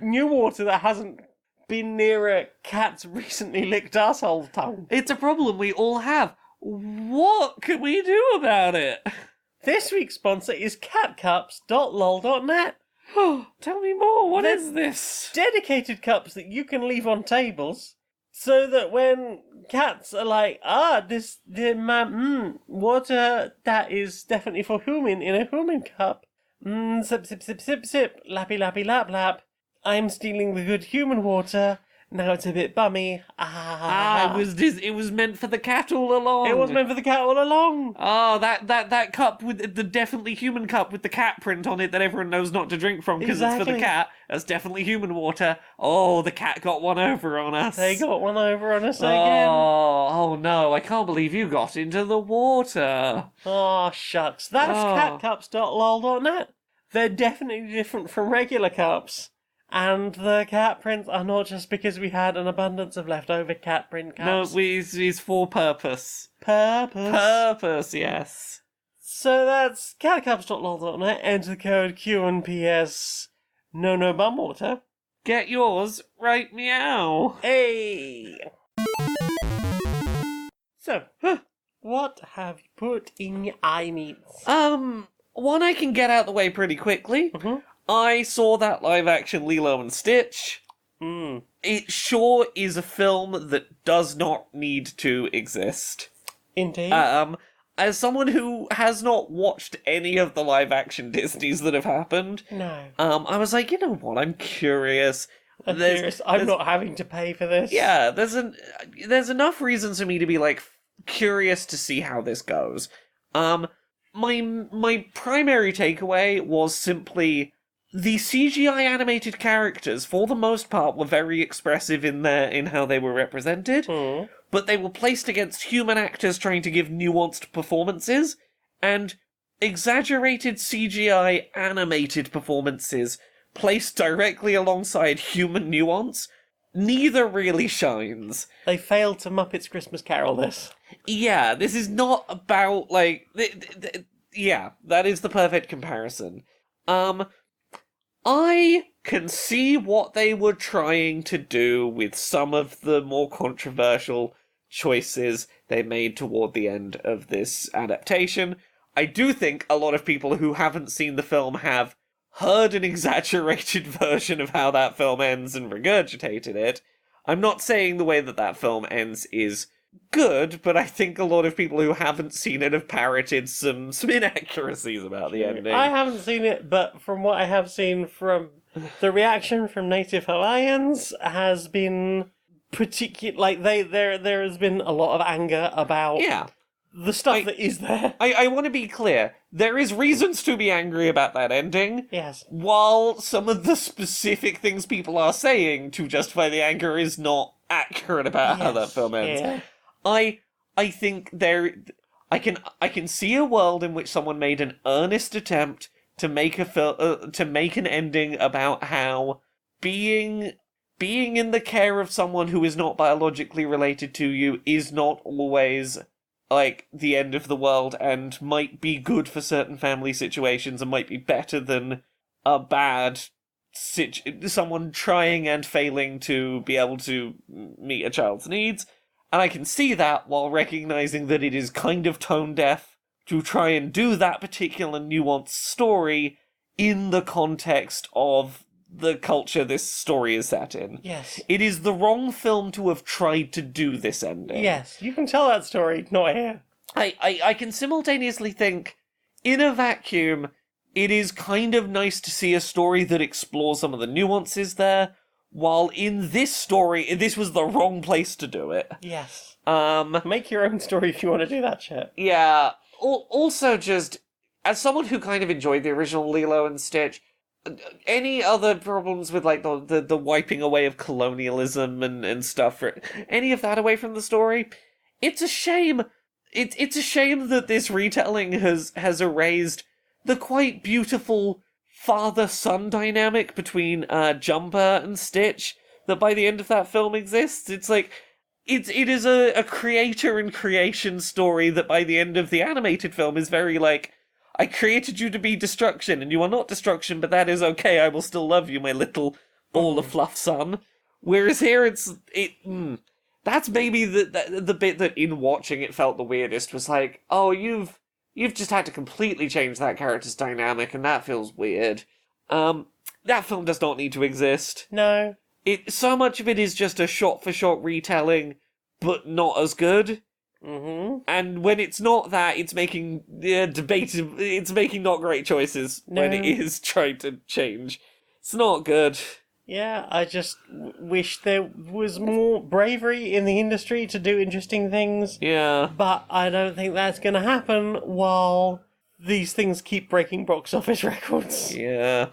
new water that hasn't been near a cat's recently licked arsehole tongue. It's a problem we all have. What can we do about it? This week's sponsor is catcups.lol.net. Tell me more. What is this? Dedicated cups that you can leave on tables, so that when cats are like, water that is definitely for human in a human cup. Sip, sip, sip, sip, sip, lappy, lappy, lap, lap. I'm stealing the good human water. Now it's a bit bummy. It was meant for the cat all along. It was meant for the cat all along. That cup with the definitely human cup with the cat print on it that everyone knows not to drink from because it's for the cat. That's definitely human water. Oh, the cat got one over on us. They got one over on us again. Oh no, I can't believe you got into the water. Oh, shucks. That's catcups.lol.net. They're definitely different from regular cups. And the cat prints are not just because we had an abundance of leftover cat print cups. No, it's for purpose. Purpose. Purpose, yes. So that's catacubs.lol.net. Enter the code Q&PS. No bumwater. Get yours right meow. Hey! So, what have you put in your eye meats? One I can get out the way pretty quickly. Mm-hmm. I saw that live-action Lilo and Stitch. It sure is a film that does not need to exist. Indeed. As someone who has not watched any of the live-action Disneys that have happened, No. I was like, you know what, I'm curious. I'm not having to pay for this. Yeah, there's enough reasons for me to be, like, curious to see how this goes. My primary takeaway was simply the CGI animated characters, for the most part, were very expressive in how they were represented, but they were placed against human actors trying to give nuanced performances, and exaggerated CGI animated performances placed directly alongside human nuance. Neither really shines. They failed to Muppets Christmas Carol this. Yeah, this is not about, like... yeah, that is the perfect comparison. I can see what they were trying to do with some of the more controversial choices they made toward the end of this adaptation. I do think a lot of people who haven't seen the film have heard an exaggerated version of how that film ends and regurgitated it. I'm not saying the way that film ends is good, but I think a lot of people who haven't seen it have parroted some inaccuracies about the ending. I haven't seen it, but from what I have seen from the reaction from native Hawaiians has been particular. Like there has been a lot of anger about the stuff that is there. I want to be clear. There is reasons to be angry about that ending. Yes. While some of the specific things people are saying to justify the anger is not accurate about how that film ends. Yeah. I think I can see a world in which someone made an earnest attempt to make to make an ending about how being in the care of someone who is not biologically related to you is not always like the end of the world and might be good for certain family situations and might be better than a bad someone trying and failing to be able to meet a child's needs. And I can see that while recognizing that it is kind of tone deaf to try and do that particular nuanced story in the context of the culture this story is set in. Yes. It is the wrong film to have tried to do this ending. Yes, you can tell that story, not here. I can simultaneously think, in a vacuum, it is kind of nice to see a story that explores some of the nuances there, while in this story, this was the wrong place to do it. Yes. Make your own story if you want to do that shit. Yeah. Also, just, as someone who kind of enjoyed the original Lilo and Stitch, any other problems with, like, the wiping away of colonialism and stuff, any of that away from the story, it's a shame. It's a shame that this retelling has erased the quite beautiful father-son dynamic between Jumper and Stitch that by the end of that film exists. It's like, it is a creator and creation story that by the end of the animated film is very like, I created you to be destruction, and you are not destruction, but that is okay, I will still love you, my little ball of fluff son. Whereas here that's maybe the bit that in watching it felt the weirdest, was like, oh, you've just had to completely change that character's dynamic, and that feels weird. That film does not need to exist. No. So much of it is just a shot-for-shot retelling, but not as good. Mm-hmm. And when it's not that, it's making it's making not great choices when it is trying to change. It's not good. Yeah, I just wish there was more bravery in the industry to do interesting things. Yeah. But I don't think that's going to happen while these things keep breaking box office records. Yeah.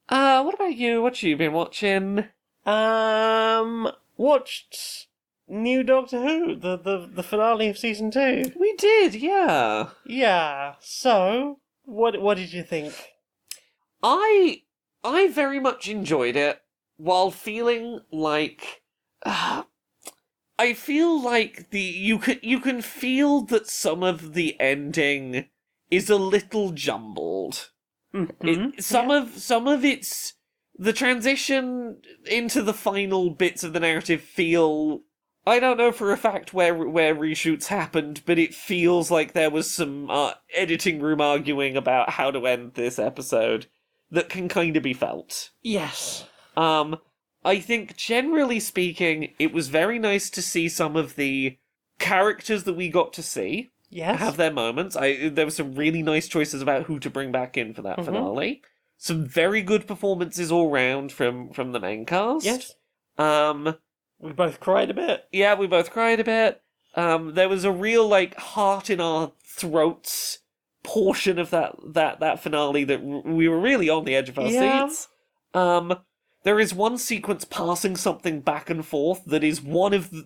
What about you? What you been watching? Watched new Doctor Who, the finale of season 2. We did, yeah. Yeah. So, what did you think? I very much enjoyed it, while feeling like I feel like you can feel that some of the ending is a little jumbled. Some of its the transition into the final bits of the narrative feel, I don't know for a fact where reshoots happened, but it feels like there was some editing room arguing about how to end this episode that can kind of be felt. Yes. I think generally speaking, it was very nice to see some of the characters that we got to see have their moments. There were some really nice choices about who to bring back in for that finale. Some very good performances all round from the main cast. Yes. We both cried a bit. Yeah, we both cried a bit. There was a real, like, heart in our throats portion of that finale that we were really on the edge of our seats. There is one sequence passing something back and forth that is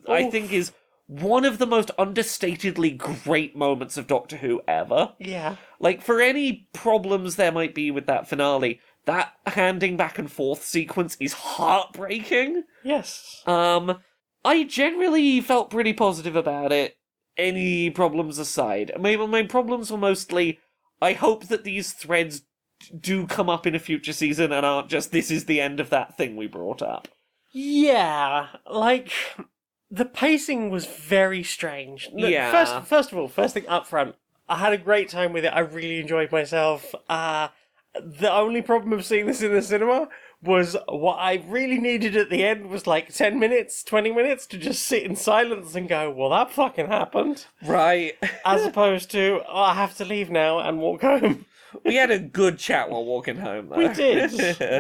I think is one of the most understatedly great moments of Doctor Who ever. Yeah. Like, for any problems there might be with that finale, that handing back and forth sequence is heartbreaking. Yes. I generally felt pretty positive about it, any problems aside. My problems were mostly, I hope that these threads do come up in a future season and aren't just, this is the end of that thing we brought up. Yeah, like, the pacing was very strange. Yeah. First of all, first thing up front, I had a great time with it. I really enjoyed myself. The only problem of seeing this in the cinema was what I really needed at the end was like 10 minutes, 20 minutes to just sit in silence and go, well, that fucking happened. Right. As opposed to, oh, I have to leave now and walk home. We had a good chat while walking home, though. We did.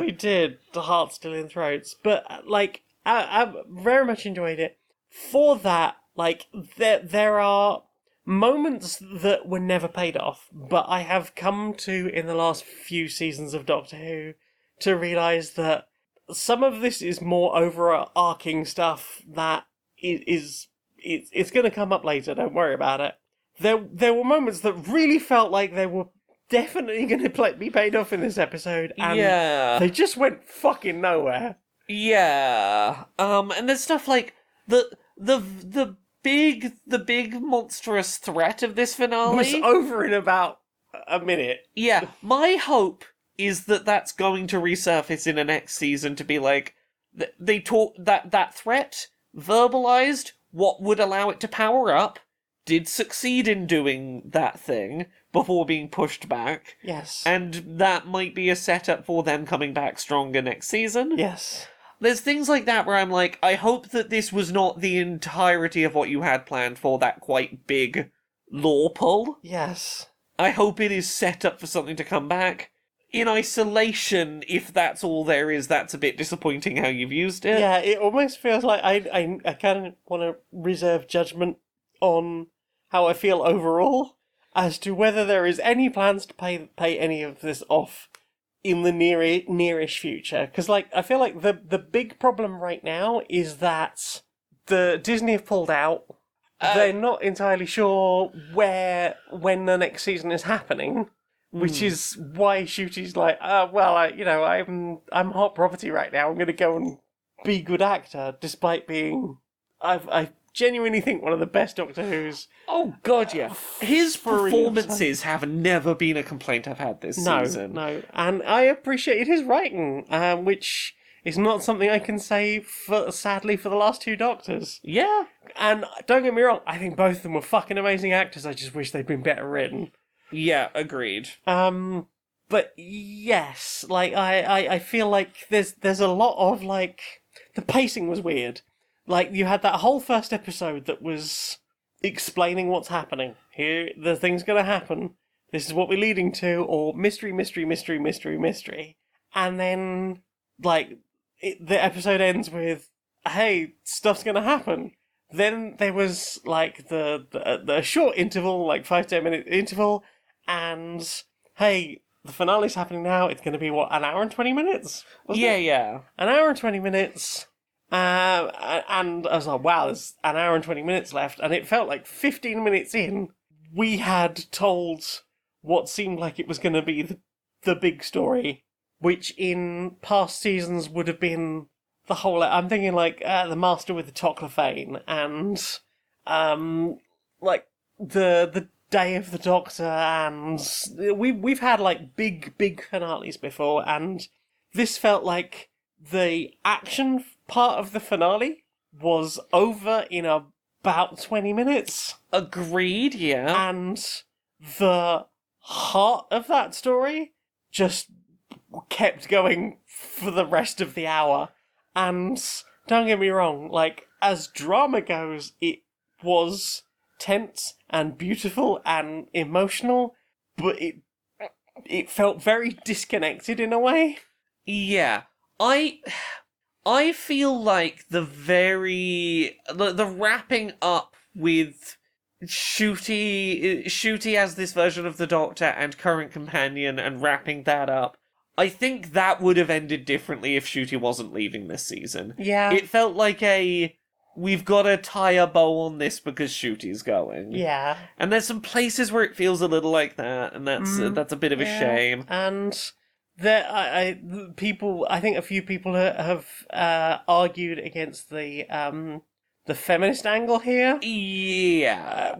We did. The heart still in throats. But, like, I very much enjoyed it. For that, like, there are moments that were never paid off, but I have come to, in the last few seasons of Doctor Who, to realise that some of this is more overarching stuff that it's going to come up later, don't worry about it. There were moments that really felt like they were definitely going to be paid off in this episode, and they just went fucking nowhere. Yeah. And there's stuff like the big monstrous threat of this finale was over in about a minute. Yeah, my hope is that that's going to resurface in the next season to be like, they talk that threat verbalized what would allow it to power up, did succeed in doing that thing before being pushed back. Yes. And that might be a setup for them coming back stronger next season. Yes. There's things like that where I'm like, I hope that this was not the entirety of what you had planned for that quite big lore pull. Yes. I hope it is set up for something to come back. In isolation, if that's all there is, that's a bit disappointing how you've used it. Yeah, it almost feels like I kind of want to reserve judgment on how I feel overall as to whether there is any plans to pay any of this off in the nearish future. Because, like, I feel like the big problem right now is that the Disney have pulled out. They're not entirely sure when the next season is happening. Which is why Shooty's like, I'm hot property right now. I'm going to go and be good actor, despite being, I genuinely think one of the best Doctor Who's. Oh God, yeah. His performances have never been a complaint I've had this season. No, and I appreciated his writing, which is not something I can say sadly for the last two Doctors. Yeah, and don't get me wrong, I think both of them were fucking amazing actors. I just wish they'd been better written. Yeah, agreed. But yes, like, I feel like there's a lot of, like, the pacing was weird. Like, you had that whole first episode that was explaining what's happening. Here, the thing's gonna happen. This is what we're leading to, or mystery, mystery, mystery, mystery, mystery. And then, like, the episode ends with, hey, stuff's gonna happen. Then there was, like, the short interval, like 5-10 minute interval, and, hey, the finale's happening now. It's going to be, what, an hour and 20 minutes? Yeah. An hour and 20 minutes, and I was like, wow, there's an hour and 20 minutes left, and it felt like 15 minutes in, we had told what seemed like it was going to be the big story, which in past seasons would have been the whole. I'm thinking like the Master with the Toclafane, and like the Day of the Doctor, and we've had like big finales before, and this felt like the action part of the finale was over in about 20 minutes. Agreed, yeah. And the heart of that story just kept going for the rest of the hour. And don't get me wrong, like, as drama goes, it was tense and beautiful and emotional, but it felt very disconnected in a way. Yeah. I feel like the wrapping up with Shooty as this version of the Doctor and current companion, and wrapping that up, I think that would have ended differently if Shooty wasn't leaving this season. Yeah. It felt like we've got to tie a bow on this because Shooty's going. Yeah. And there's some places where it feels a little like that, and that's a bit of a shame. And there, I think a few people have argued against the feminist angle here. Yeah.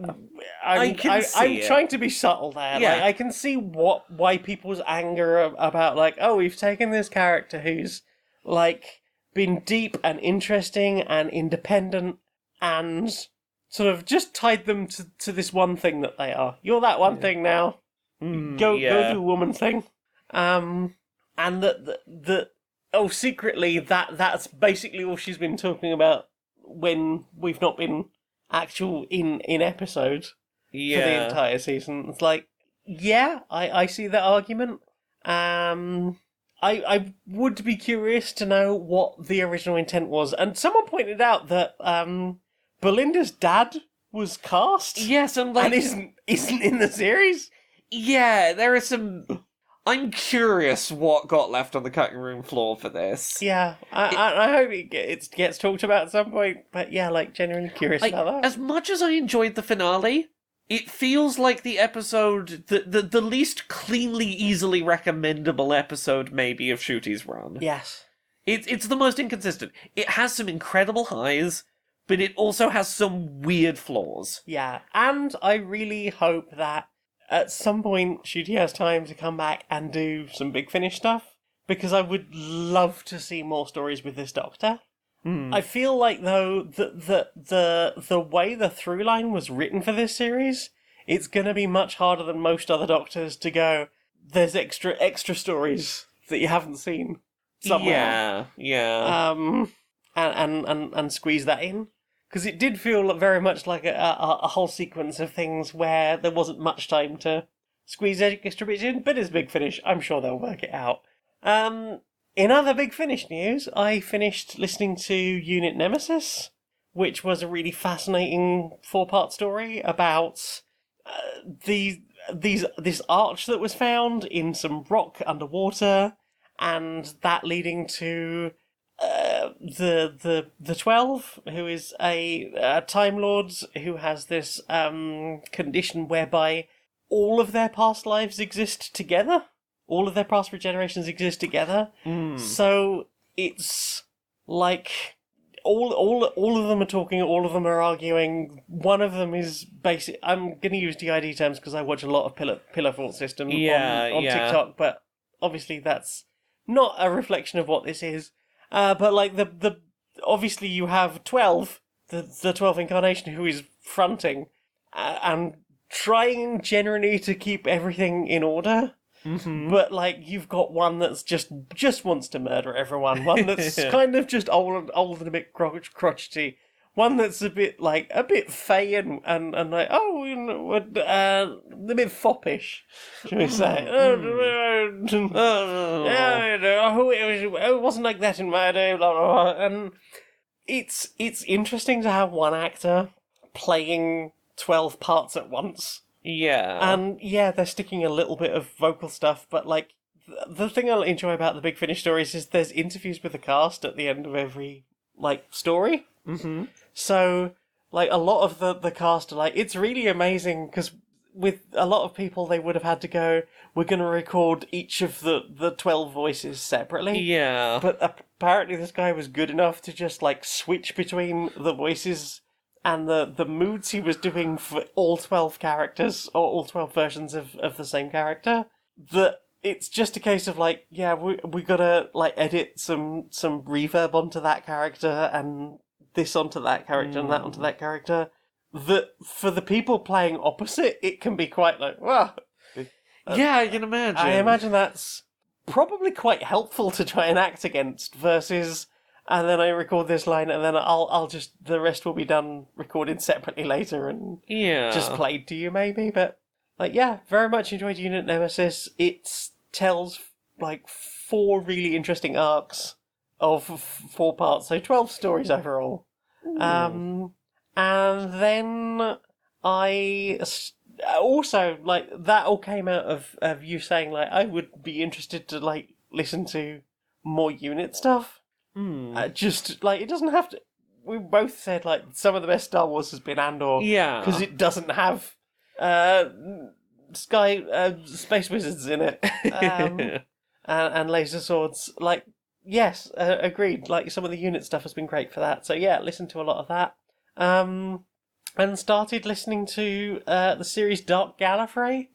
I'm it. trying to be subtle there. Yeah. Like, I can see why people's anger about, like, oh, we've taken this character who's, like, been deep and interesting and independent and sort of just tied them to this one thing that they are. You're that one thing now. Go do a woman thing. And that secretly that's basically all she's been talking about when we've not been actual in episode for the entire season. It's like, yeah, I see that argument. I would be curious to know what the original intent was. And someone pointed out that Belinda's dad was cast. Yes, and isn't in the series. Yeah, there are some. I'm curious what got left on the cutting room floor for this. Yeah, I hope it gets talked about at some point. But yeah, like, genuinely curious about that. As much as I enjoyed the finale, it feels like the episode, the least cleanly, easily recommendable episode, maybe, of Shooty's run. Yes. It's the most inconsistent. It has some incredible highs, but it also has some weird flaws. Yeah, and I really hope that at some point Shooty has time to come back and do some Big Finish stuff, because I would love to see more stories with this Doctor. I feel like, though, the way the through line was written for this series, it's going to be much harder than most other Doctors to go, there's extra stories that you haven't seen somewhere. Yeah. And squeeze that in. Because it did feel very much like a whole sequence of things where there wasn't much time to squeeze extra bits in, but it's Big Finish. I'm sure they'll work it out. In other Big Finish news, I finished listening to Unit Nemesis, which was a really fascinating 4-part story about this arch that was found in some rock underwater, and that leading to the 12, who is a Time Lord who has this condition whereby all of their past lives exist together. All of their past regenerations exist together. So it's like all of them are talking, all of them are arguing. One of them is basic. I'm going to use DID terms because I watch a lot of Pillar Thought System on TikTok, but obviously that's not a reflection of what this is. But like the obviously you have 12, the 12th incarnation, who is fronting and trying generally to keep everything in order. But like you've got one that's just wants to murder everyone. One that's kind of just old and a bit crotchety. One that's a bit fey and like, oh, you know, a bit foppish, shall we say? It wasn't like that in my day. Blah, blah, blah. And it's interesting to have one actor playing 12 parts at once. Yeah. And yeah, they're sticking a little bit of vocal stuff, but like the thing I enjoy about the Big Finish stories is there's interviews with the cast at the end of every like story. So like a lot of the cast are like, it's really amazing because with a lot of people they would have had to go, we're going to record each of the 12 voices separately. Yeah. But apparently this guy was good enough to just like switch between the voices and the moods he was doing for all 12 characters, or all 12 versions of the same character, that it's just a case of like, yeah, we gotta like edit some reverb onto that character and this onto that character and that onto that character. That for the people playing opposite, it can be quite like, wow. Yeah, I can imagine. I imagine that's probably quite helpful to try and act against versus, and then I record this line and then I'll just, the rest will be done recorded separately later and just played to you maybe. But like, yeah, very much enjoyed Unit Nemesis. It tells like 4 really interesting arcs of 4 parts, so 12 stories overall. And then I also, like, that all came out of you saying, like, I would be interested to, like, listen to more unit stuff. Just, like, it doesn't have to... We both said, like, some of the best Star Wars has been Andor. Yeah. Because it doesn't have space wizards in it. And laser swords. Like, yes, agreed. Like, some of the unit stuff has been great for that. So, yeah, listen to a lot of that. And started listening to the series Dark Gallifrey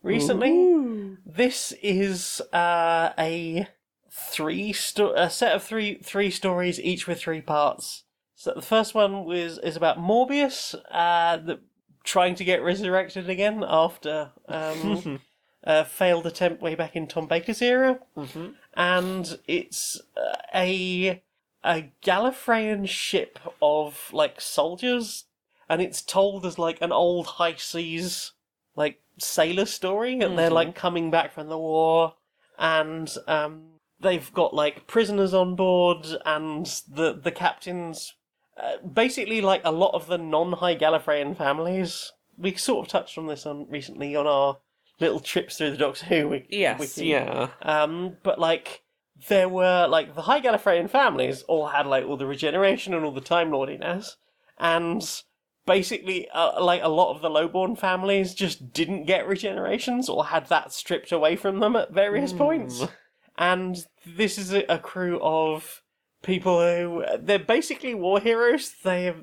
recently. Ooh. This is a set of three stories, each with 3 parts. So the first one is about Morbius, trying to get resurrected again after a failed attempt way back in Tom Baker's era, and it's a Gallifreyan ship of like soldiers. And it's told as, like, an old high seas, like, sailor story. And they're, like, coming back from the war. And they've got, like, prisoners on board. And the captains... basically, like, a lot of the non-High Gallifreyan families. We sort of touched on this recently on our little trips through the Doctor Who wiki. Yes, yeah. But, like, there were, like, the High Gallifreyan families all had, like, all the regeneration and all the Time Lordiness. And... basically, like, a lot of the lowborn families just didn't get regenerations or had that stripped away from them at various points. And this is a crew of people who, they're basically war heroes. They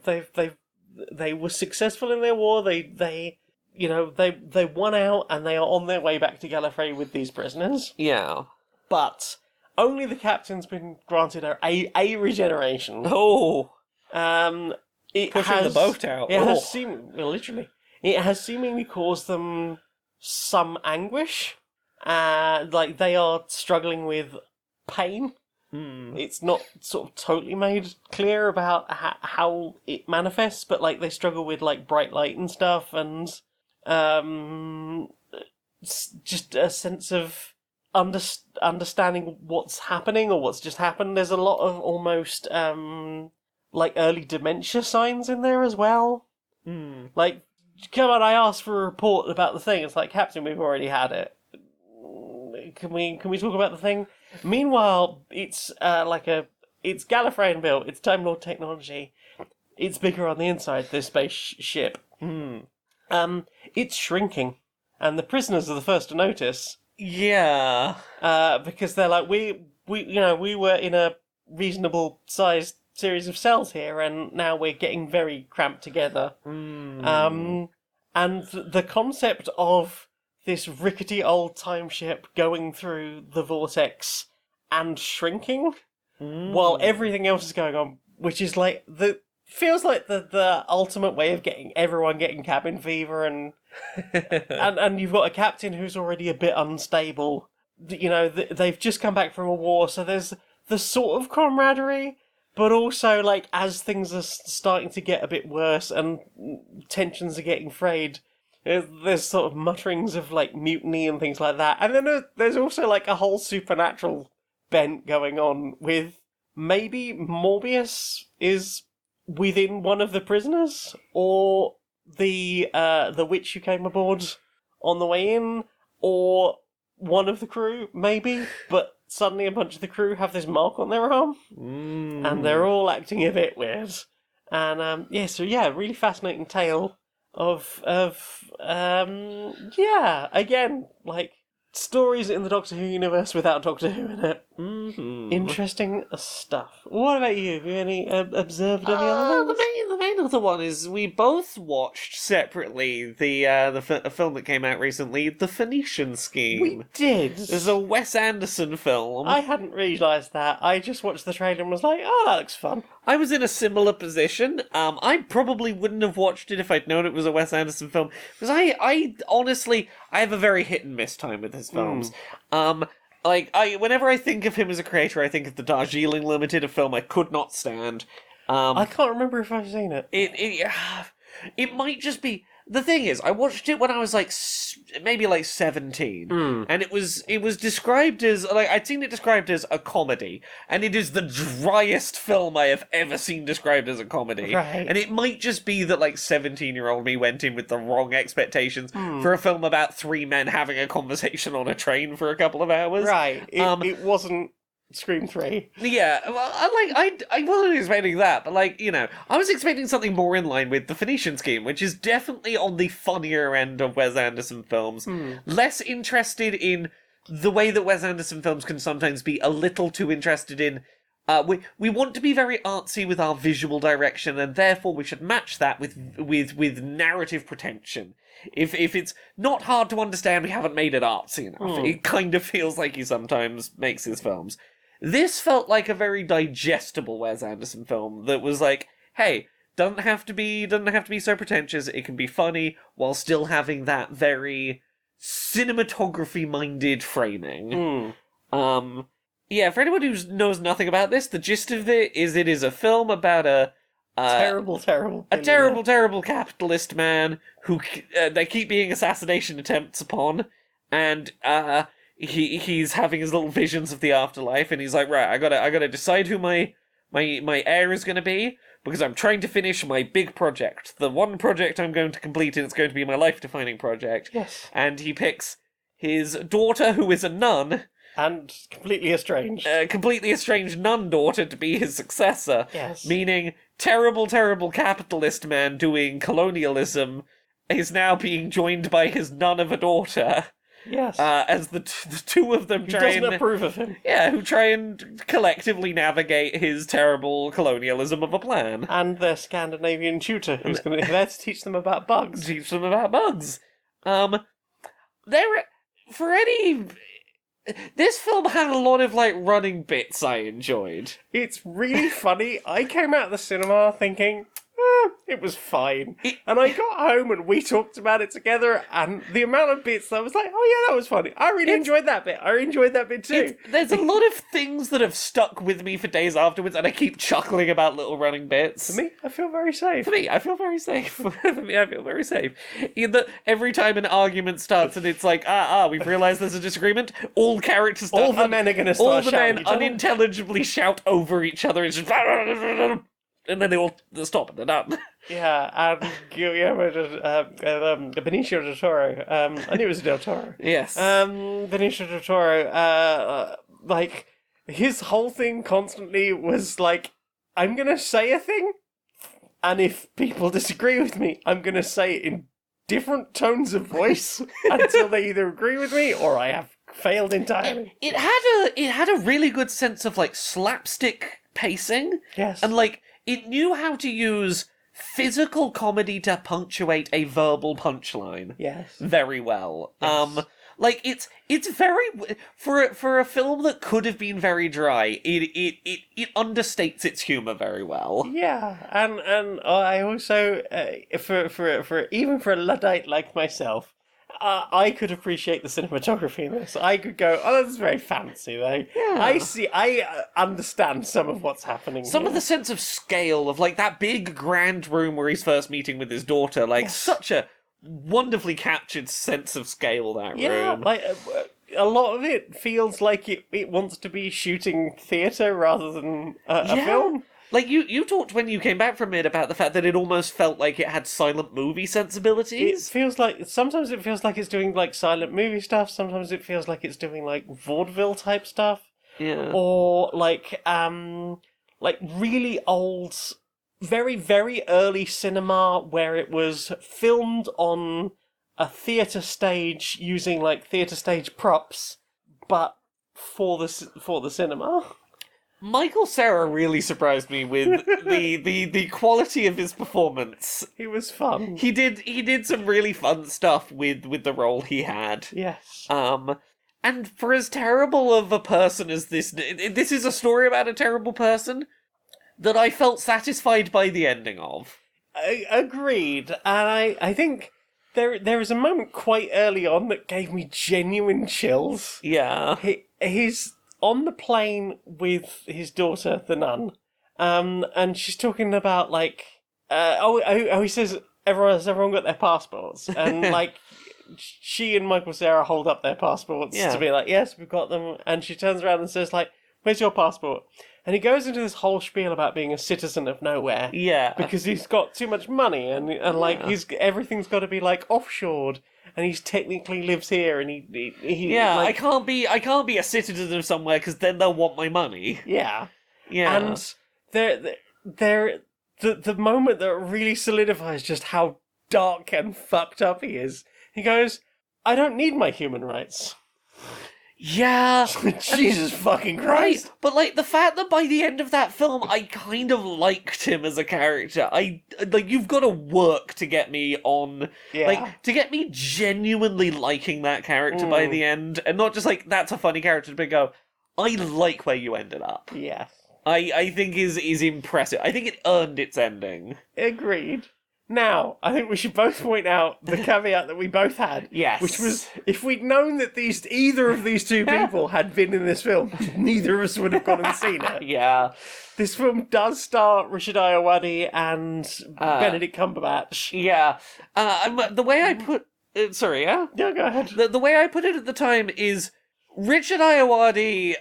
were successful in their war. They won out and they are on their way back to Gallifrey with these prisoners. Yeah. But only the captain's been granted a regeneration. Oh. It pushing has, the boat out. It has it has seemingly caused them some anguish. Like, they are struggling with pain. It's not sort of totally made clear about how it manifests, but, like, they struggle with, like, bright light and stuff, and just a sense of understanding what's happening or what's just happened. There's a lot of almost... like, early dementia signs in there as well. Like, come on, I asked for a report about the thing. It's like, Captain, we've already had it. Can we talk about the thing? Meanwhile, it's it's Gallifreyan built, it's Time Lord technology. It's bigger on the inside, this spaceship. It's shrinking. And the prisoners are the first to notice. Yeah. Because they're like, we were in a reasonable sized series of cells here, and now we're getting very cramped together. And the concept of this rickety old time ship going through the vortex and shrinking while everything else is going on, which is like feels like the ultimate way of getting everyone getting cabin fever, and and you've got a captain who's already a bit unstable. You know, they've just come back from a war, so there's the sort of camaraderie. But also, like, as things are starting to get a bit worse and tensions are getting frayed, there's sort of mutterings of, like, mutiny and things like that. And then there's also, like, a whole supernatural bent going on with maybe Morbius is within one of the prisoners, or the witch who came aboard on the way in, or one of the crew, maybe, but... suddenly a bunch of the crew have this mark on their arm, and they're all acting a bit weird. And, really fascinating tale of again, like, stories in the Doctor Who universe without Doctor Who in it. Interesting stuff. What about you? Have you observed any other things? The main other one is we both watched separately the film that came out recently, The Phoenician Scheme. We did. It's a Wes Anderson film. I hadn't realised that. I just watched the trailer and was like, oh, that looks fun. I was in a similar position. I probably wouldn't have watched it if I'd known it was a Wes Anderson film, because I honestly, I have a very hit and miss time with his films. Whenever I think of him as a creator, I think of the Darjeeling Limited, a film I could not stand. I can't remember if I've seen it. It might just be... The thing is, I watched it when I was maybe 17, and it was described as I'd seen it described as a comedy, and it is the driest film I have ever seen described as a comedy. Right. And it might just be that 17-year-old me went in with the wrong expectations for a film about three men having a conversation on a train for a couple of hours. Right. It wasn't Scream 3. Yeah, well, I wasn't expecting that, but I was expecting something more in line with The Phoenician Scheme, which is definitely on the funnier end of Wes Anderson films. Less interested in the way that Wes Anderson films can sometimes be a little too interested in. We want to be very artsy with our visual direction, and therefore we should match that with narrative pretension. If it's not hard to understand, we haven't made it artsy enough. It kind of feels like he sometimes makes his films. This felt like a very digestible Wes Anderson film that was hey, doesn't have to be so pretentious. It can be funny while still having that very cinematography-minded framing. Yeah, for anyone who knows nothing about this, the gist of it is a film about a terrible capitalist man who they keep being assassination attempts upon, and he's having his little visions of the afterlife, and he's like, right, I gotta decide who my heir is gonna be, because I'm trying to finish my big project, the one project I'm going to complete, and it's going to be my life-defining project. Yes. And he picks his daughter, who is a nun. And completely estranged nun daughter to be his successor. Yes. Meaning, terrible capitalist man doing colonialism is now being joined by his nun of a daughter. Yes. As the two of them doesn't approve of him. Yeah, who try and collectively navigate his terrible colonialism of a plan. And their Scandinavian tutor, who's going to be there to teach them about bugs. This film had a lot of running bits I enjoyed. It's really funny. I came out of the cinema thinking, it was fine. And I got home and we talked about it together, and the amount of bits that I was like, oh yeah, that was funny. I really enjoyed that bit. I enjoyed that bit too. There's a lot of things that have stuck with me for days afterwards, and I keep chuckling about little running bits. For me, I feel very safe. Every time an argument starts and it's we've realised there's a disagreement, all characters start... All the men are going to start shouting. All the men unintelligibly shout over each other. It's just... And then they all stop and they're done. Yeah, and Benicio del Toro. I knew it was Del Toro. Yes. Benicio del Toro, his whole thing constantly was I'm going to say a thing, and if people disagree with me, I'm going to say it in different tones of voice until they either agree with me or I have failed entirely. It had a really good sense of slapstick pacing. Yes. And it knew how to use physical comedy to punctuate a verbal punchline. Yes. Very well. Yes. It's very for a film that could have been very dry. It understates its humor very well. Yeah, and I also for even for a Luddite like myself, I could appreciate the cinematography in this. I could go, oh, that's very fancy, though. Yeah. I understand some of what's happening Some here. of the sense of scale of, that big grand room where he's first meeting with his daughter. Such a wonderfully captured sense of scale, that room. A lot of it feels like it wants to be shooting theatre rather than a film. You talked when you came back from it about the fact that it almost felt like it had silent movie sensibilities. Sometimes it feels like it's doing silent movie stuff, sometimes it feels like it's doing vaudeville type stuff. Yeah. Or really old, very, very early cinema where it was filmed on a theatre stage using theatre stage props, but for the cinema. Michael Cera really surprised me with the quality of his performance. He was fun. He did some really fun stuff with the role he had. Yes. And for as terrible of a person as this is a story about a terrible person that I felt satisfied by the ending of. Agreed. And I think there was a moment quite early on that gave me genuine chills. Yeah. He's on the plane with his daughter, the nun, and she's talking about, like, he says, has everyone got their passports? And, like, she and Michael Cera hold up their passports to be like, yes, we've got them. And she turns around and says, like, where's your passport? And he goes into this whole spiel about being a citizen of nowhere. Yeah. Because he's got too much money and like, everything's got to be, like, offshored. And he's technically lives here, and he like, I can't be a citizen of somewhere because then they'll want my money. Yeah. And the moment that really solidifies just how dark and fucked up he is. He goes, I don't need my human rights. Yeah. Jesus fucking Christ. Right. But, like, the fact that by the end of that film, I kind of liked him as a character. You've got to work to get me on... Yeah. Like, to get me genuinely liking that character by the end. And not just, like, that's a funny character, but go, I like where you ended up. Yeah. I think is impressive. I think it earned its ending. Agreed. Now, I think we should both point out the caveat that we both had. Yes. Which was, if we'd known that either of these two people had been in this film, neither of us would have gone and seen it. Yeah. This film does star Richard Ayoade and Benedict Cumberbatch. Yeah. The way I put... sorry, yeah? Yeah, go ahead. The way I put it at the time is, Richard Ayoade,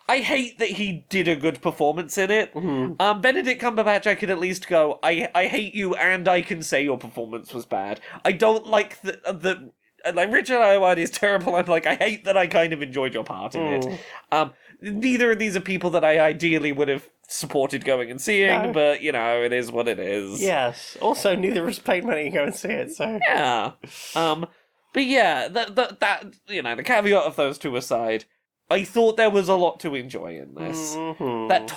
I hate that he did a good performance in it. Mm-hmm. Benedict Cumberbatch, I could at least go, I hate you, and I can say your performance was bad. I don't like the like, Richard Ayoade is terrible, and, like, I hate that I kind of enjoyed your part in it. Neither of these are people that I ideally would have supported going and seeing, but, you know, it is what it is. Yes. Also, neither of us paid money to go and see it, so... Yeah. But yeah, that you know, the caveat of those two aside... I thought there was a lot to enjoy in this. Mm-hmm. That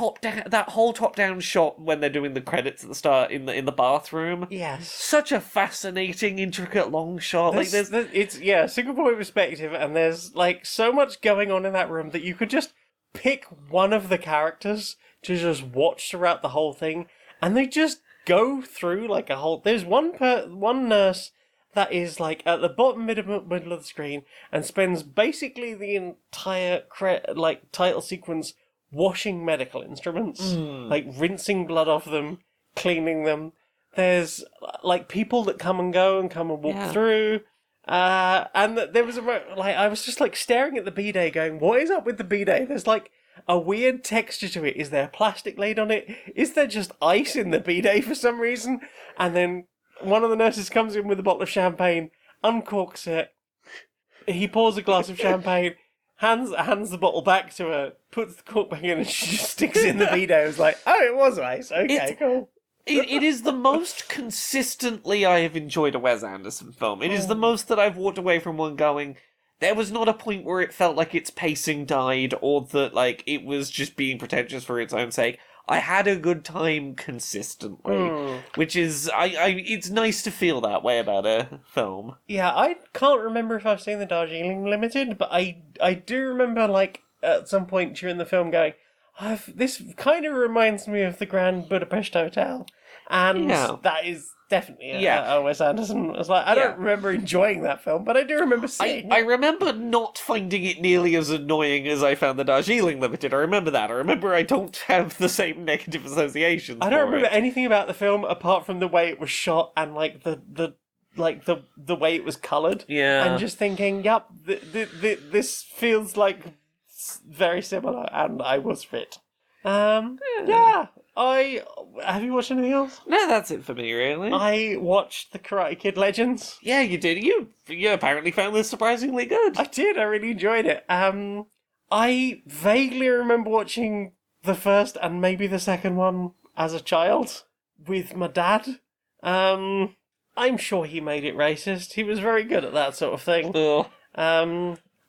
whole top-down shot when they're doing the credits at the start in the bathroom. Yes. Such a fascinating, intricate, long shot. It's single point perspective, and there's, like, so much going on in that room that you could just pick one of the characters to just watch throughout the whole thing, and they just go through, like, a whole... There's one nurse that is, like, at the bottom middle of the screen and spends basically the entire title sequence washing medical instruments, like rinsing blood off them, cleaning them. There's, like, people that come and go and come and walk through. And there was I was just, like, staring at the bidet going, what is up with the bidet? There's, like, a weird texture to it. Is there plastic laid on it? Is there just ice in the bidet for some reason? And then one of the nurses comes in with a bottle of champagne, uncorks it. He pours a glass of champagne, hands the bottle back to her, puts the cork back in, and she just sticks it in the bidet. I was like, oh, it was ice. Okay, cool. It is the most consistently I have enjoyed a Wes Anderson film. It is the most that I've walked away from one going, there was not a point where it felt like its pacing died, or that, like, it was just being pretentious for its own sake. I had a good time consistently, which is, it's nice to feel that way about a film. Yeah, I can't remember if I've seen the Darjeeling Limited, but I do remember, like, at some point during the film going, this kind of reminds me of the Grand Budapest Hotel. And that is definitely a Wes Anderson. I was like, I don't remember enjoying that film, but I do remember seeing it. I remember not finding it nearly as annoying as I found the Darjeeling Limited. I remember that. I remember I don't have the same negative associations. I don't remember anything about the film apart from the way it was shot and, like, the way it was coloured. Yeah. And just thinking, yep, this feels like very similar, and I was fit. Have you watched anything else? No, that's it for me, really. I watched The Karate Kid Legends. Yeah, you did. You apparently found this surprisingly good. I did. I really enjoyed it. I vaguely remember watching the first and maybe the second one as a child with my dad. I'm sure he made it racist. He was very good at that sort of thing. Ugh.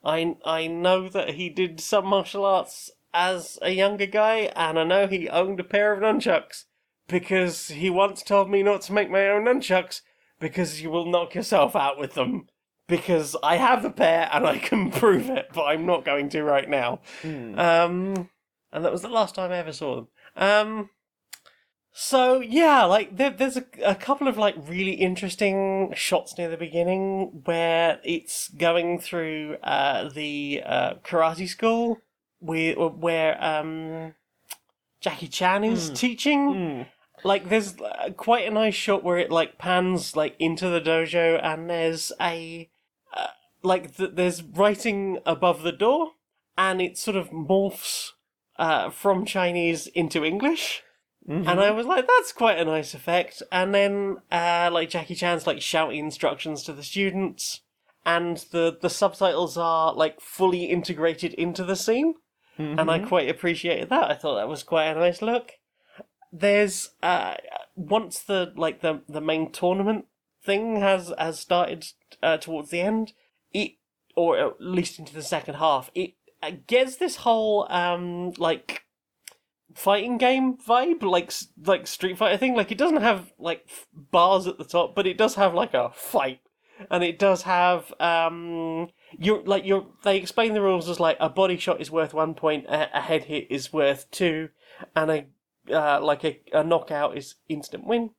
I know that he did some martial arts as a younger guy, and I know he owned a pair of nunchucks because he once told me not to make my own nunchucks because you will knock yourself out with them. Because I have a pair and I can prove it, but I'm not going to right now. And that was the last time I ever saw them. So yeah, like there's a couple of like really interesting shots near the beginning where it's going through the karate school where Jackie Chan is teaching. Like there's quite a nice shot where it like pans like into the dojo and there's a there's writing above the door and it sort of morphs from Chinese into English. And I was like, that's quite a nice effect. And then, like, Jackie Chan's, like, shouting instructions to the students. And the subtitles are, like, fully integrated into the scene. And I quite appreciated that. I thought that was quite a nice look. There's, once the main tournament thing has started towards the end, or at least into the second half, it gets this whole, fighting game vibe, like Street Fighter thing. Like, it doesn't have, like, bars at the top, but it does have, like, a fight. And it does have, they explain the rules as, like, a body shot is worth 1 point, a head hit is worth 2, and a knockout is instant win.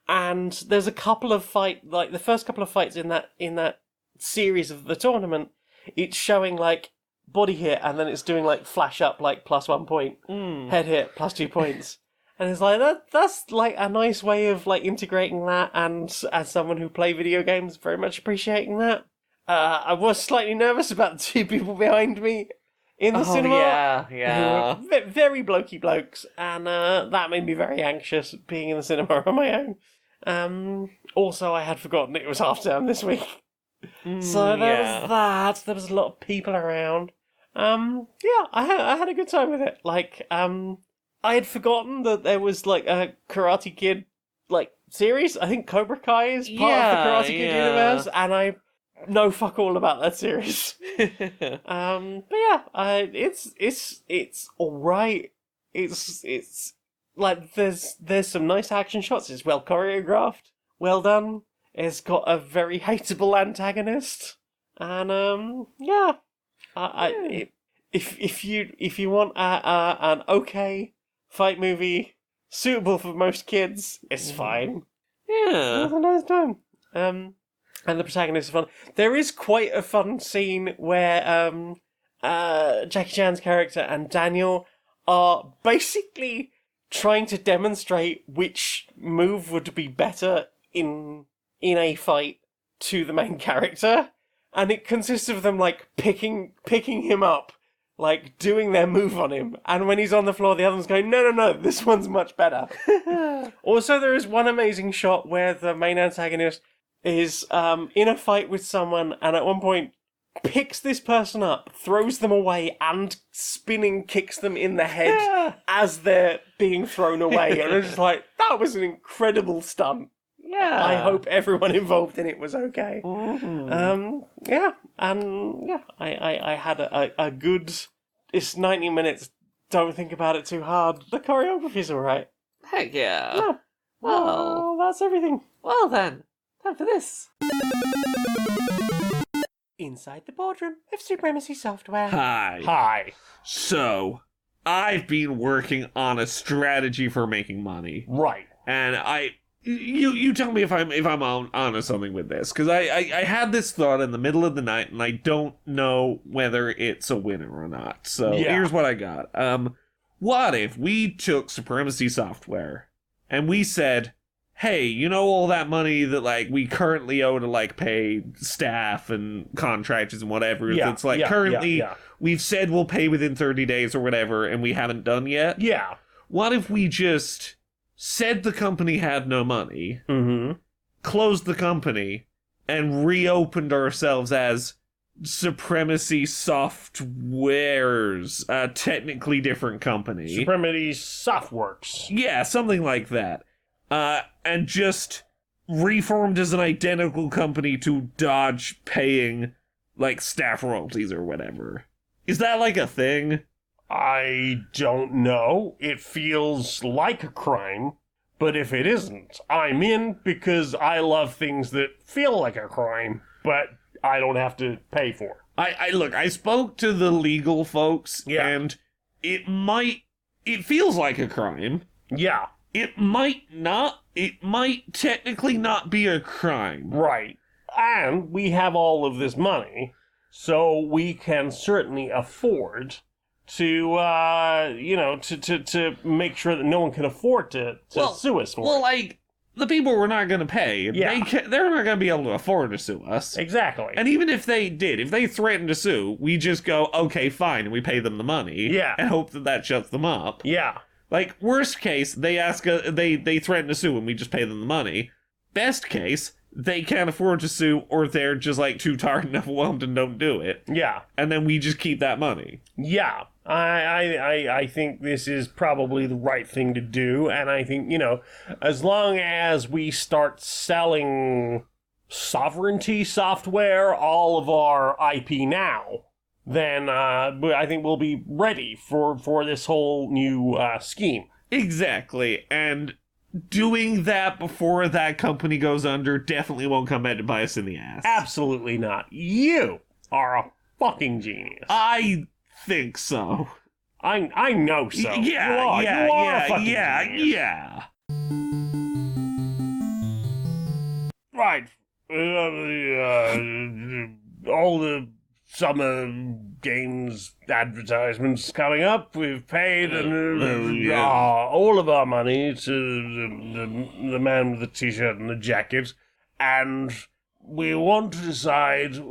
And there's a couple of the first couple of fights in that series of the tournament, it's showing, like, body hit, and then it's doing, like, flash up, like, plus 1 point. Head hit, plus 2 points. And it's like, that's, like, a nice way of, like, integrating that, and as someone who play video games, very much appreciating that. I was slightly nervous about the two people behind me in the cinema. Yeah. Who were very blokey blokes, and that made me very anxious, being in the cinema on my own. Also, I had forgotten it was half term this week. So there was that. There was a lot of people around. I had a good time with it. Like, I had forgotten that there was, like, a Karate Kid, like, series. I think Cobra Kai is part of the Karate Kid universe, and I know fuck all about that series. But yeah, it's alright. It's like, there's some nice action shots. It's well choreographed, well done. It's got a very hateable antagonist, and if you want an okay fight movie suitable for most kids, it's fine. Yeah, It's a nice time. And the protagonist is fun. There is quite a fun scene where Jackie Chan's character and Daniel are basically trying to demonstrate which move would be better in a fight to the main character, and it consists of them, like, picking him up, like, doing their move on him, and when he's on the floor, the other one's going, no, this one's much better. Also, there is one amazing shot where the main antagonist is in a fight with someone, and at one point picks this person up, throws them away, and spinning kicks them in the head as they're being thrown away, and it's just like, that was an incredible stunt. Yeah. I hope everyone involved in it was okay. I had a good... It's 90 minutes, don't think about it too hard. The choreography's alright. Heck yeah. Yeah. Well, that's everything. Well then, time for this. Inside the boardroom of Supremacy Software. Hi. So, I've been working on a strategy for making money. Right. And you tell me if I'm onto something with this, because I had this thought in the middle of the night, and I don't know whether it's a winner or not. So here's what I got. What if we took Supremacy Software and we said, hey, you know all that money that, like, we currently owe to, like, pay staff and contractors and whatever? It's like currently we've said we'll pay within 30 days or whatever, and we haven't done yet. Yeah. What if we just said the company had no money, closed the company, and reopened ourselves as Supremacy Softwares, a technically different company. Supremacy Softworks. Yeah, something like that. And just reformed as an identical company to dodge paying, like, staff royalties or whatever. Is that, like, a thing? I don't know. It feels like a crime, but if it isn't, I'm in because I love things that feel like a crime, but I don't have to pay for. I spoke to the legal folks, and it feels like a crime. Yeah. It might technically not be a crime. Right. And we have all of this money, so we can certainly afford to, to make sure that no one can afford to sue us for it. Well, like, the people we're not going to pay, they're not going to be able to afford to sue us. Exactly. And even if they did, if they threatened to sue, we just go, okay, fine, and we pay them the money. Yeah. And hope that shuts them up. Yeah. Like, worst case, they they threaten to sue and we just pay them the money. Best case, they can't afford to sue, or they're just, like, too tired and overwhelmed and don't do it. Yeah. And then we just keep that money. Yeah. I think this is probably the right thing to do, and I think, as long as we start selling sovereignty software, all of our IP now, then I think we'll be ready for this whole new scheme. Exactly, and doing that before that company goes under definitely won't come back to bite us in the ass. Absolutely not. You are a fucking genius. I think so. I know so. Yeah, you are a fucking genius. yeah. Right. All the summer games advertisements coming up. We've paid all of our money to the man with the t-shirt and the jacket, and we want to decide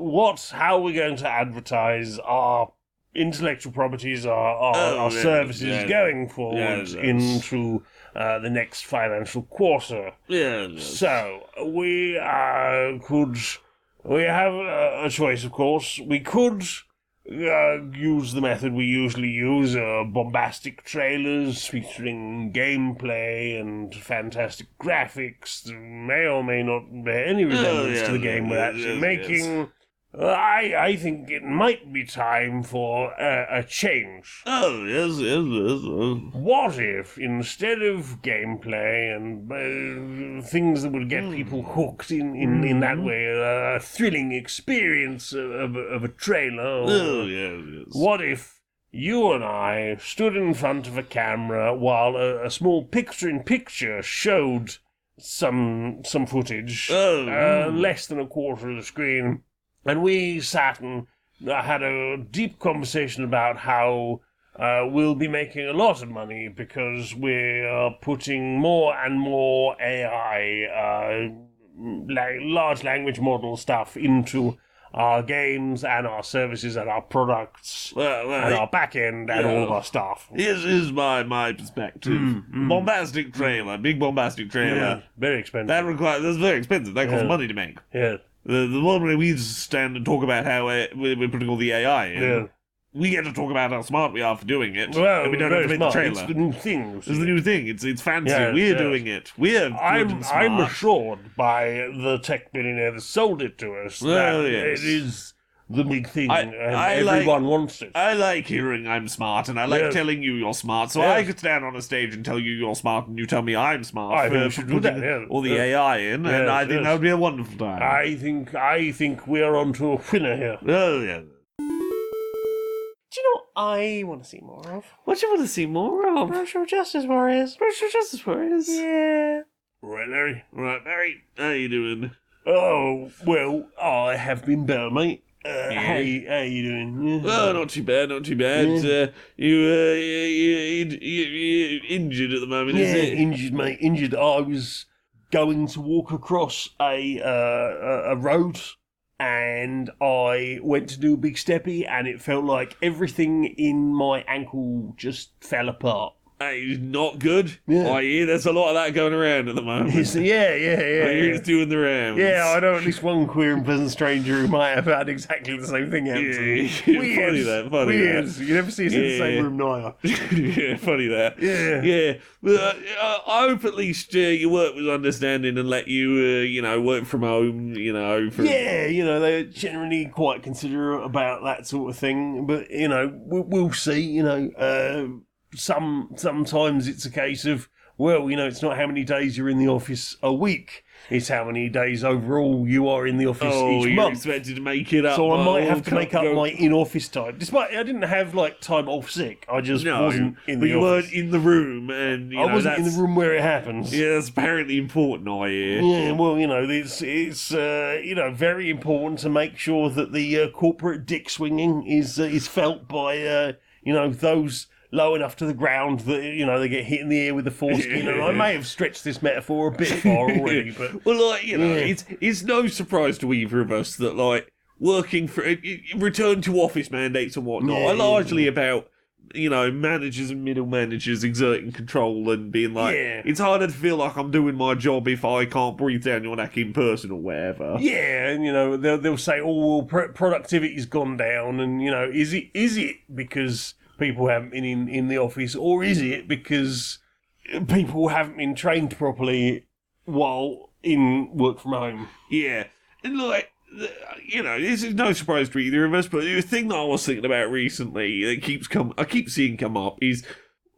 how we're going to advertise our intellectual properties, our services going forward into the next financial quarter. So we have a choice, of course. We could use the method we usually use, bombastic trailers featuring gameplay and fantastic graphics that may or may not bear any resemblance to the game we're actually making. I think it might be time for a change. What if, instead of gameplay and things that would get people hooked in that way, a thrilling experience of a trailer? What if you and I stood in front of a camera while a small picture-in-picture showed some footage, less than a quarter of the screen, and we sat and had a deep conversation about how we'll be making a lot of money because we're putting more and more AI, large language model stuff into our games and our services and our products and our back end and all of our stuff. Here's my perspective. Bombastic trailer, big bombastic trailer. Yeah, very expensive. That's very expensive. That costs money to make. Yeah. The one where we stand and talk about how we're putting all the AI in. Yeah. We get to talk about how smart we are for doing it. Well, and we don't have to make the trailer. It's the new thing. It's the new thing. It's fancy. Yes, we're yes. doing it. We're good and smart. I'm assured by the tech billionaire that sold it to us that it is the big thing, and everyone wants it. I like hearing I'm smart, and I like telling you you're smart, so I could stand on a stage and tell you you're smart, and you tell me I'm smart. I think we should do that, all the AI in, and I think that would be a wonderful time. I think we're onto a winner here. Oh, yeah. Do you know what I want to see more of? What do you want to see more of? Racial Justice Warriors. Racial Justice Warriors? Yeah. Right, Larry? Right, Barry, how you doing? Oh, well, I have been better, mate. How you doing? Oh, not too bad. You injured at the moment, is it? Injured, mate. Injured. I was going to walk across a road, and I went to do a big steppy, and it felt like everything in my ankle just fell apart. Hey, not good. Yeah. I hear there's a lot of that going around at the moment. Yeah. I hear it's doing the rounds. Yeah, I know at least one queer and pleasant stranger who might have had exactly the same thing happen to them. Funny Weird. that. You never see us in the same room, neither. Yeah, funny that. Yeah. But I hope at least you work with understanding and let you, work from home, Yeah, they're generally quite considerate about that sort of thing. But, we'll see, sometimes it's a case of, well, it's not how many days you're in the office a week. It's how many days overall you are in the office each month. Expected to make it up. So I might have to make up my in-office time. Despite I didn't have time off sick. I just wasn't in the office. You weren't in the room, and I wasn't in the room where it happens. Yeah, that's apparently important. I hear. Yeah, well, it's very important to make sure that the corporate dick swinging is felt by those low enough to the ground that they get hit in the ear with the foreskin. And I may have stretched this metaphor a bit far already, but well, it's no surprise to either of us that working for return to office mandates and whatnot are largely about managers and middle managers exerting control and being it's harder to feel like I'm doing my job if I can't breathe down your neck in person or whatever. Yeah, and they'll say, oh, well, productivity's gone down, and is it because people haven't been in the office, or is it because people haven't been trained properly while in work from home? Yeah, and this is no surprise to either of us, but the thing that I was thinking about recently that I keep seeing come up is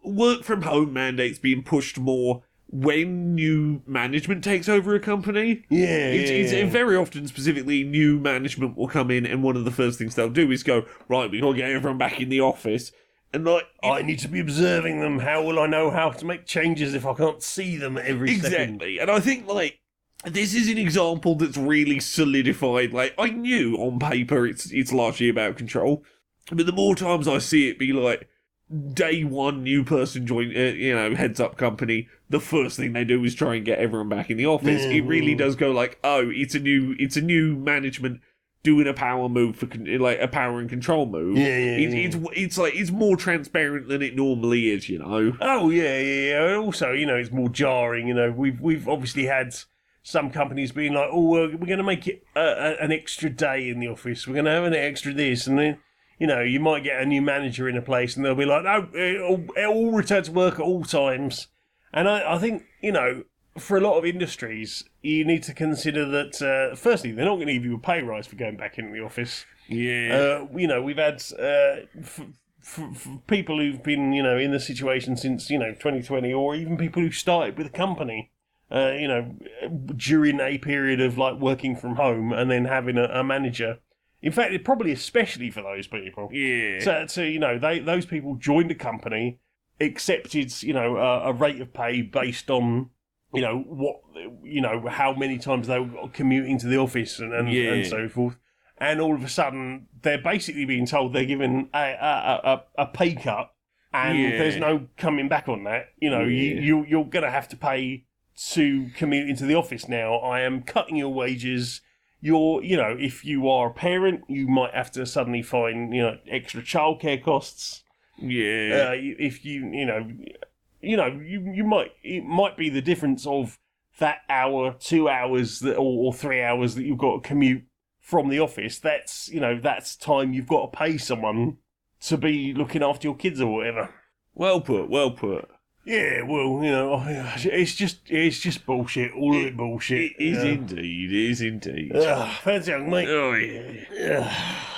work from home mandates being pushed more when new management takes over a company. It's very often, specifically, new management will come in, and one of the first things they'll do is go, right, we gotta get everyone back in the office. And I need to be observing them. How will I know how to make changes if I can't see them every second? Exactly. And I think, this is an example that's really solidified. I knew on paper it's largely about control, but the more times I see it be day one, new person join, heads up company, the first thing they do is try and get everyone back in the office. It really does go it's a new management doing a power move for a power and control move. It's more transparent than it normally is, Oh yeah. Also, it's more jarring. We've obviously had some companies being like, oh, we're going to make it an extra day in the office. We're going to have an extra this, and then you might get a new manager in a place, and they'll be like, no, it all return to work at all times. And I think for a lot of industries, you need to consider that, firstly, they're not going to give you a pay rise for going back into the office. Yeah. We've had for people who've been, in the situation since, 2020, or even people who started with a company, during a period of, working from home and then having a manager. In fact, it probably especially for those people. Yeah. So those people joined a company, accepted, a rate of pay based on, how many times they were commuting to the office and so forth. And all of a sudden, they're basically being told they're given a pay cut, and there's no coming back on that. You're going to have to pay to commute into the office now. I am cutting your wages. If you are a parent, you might have to suddenly find, extra childcare costs. Yeah. If it might be the difference of that hour, 2 hours, or 3 hours that you've got to commute from the office. That's time you've got to pay someone to be looking after your kids or whatever. Well put. Yeah, well, it's just bullshit. All of it bullshit. It is indeed. Fancy young mate. Oh yeah.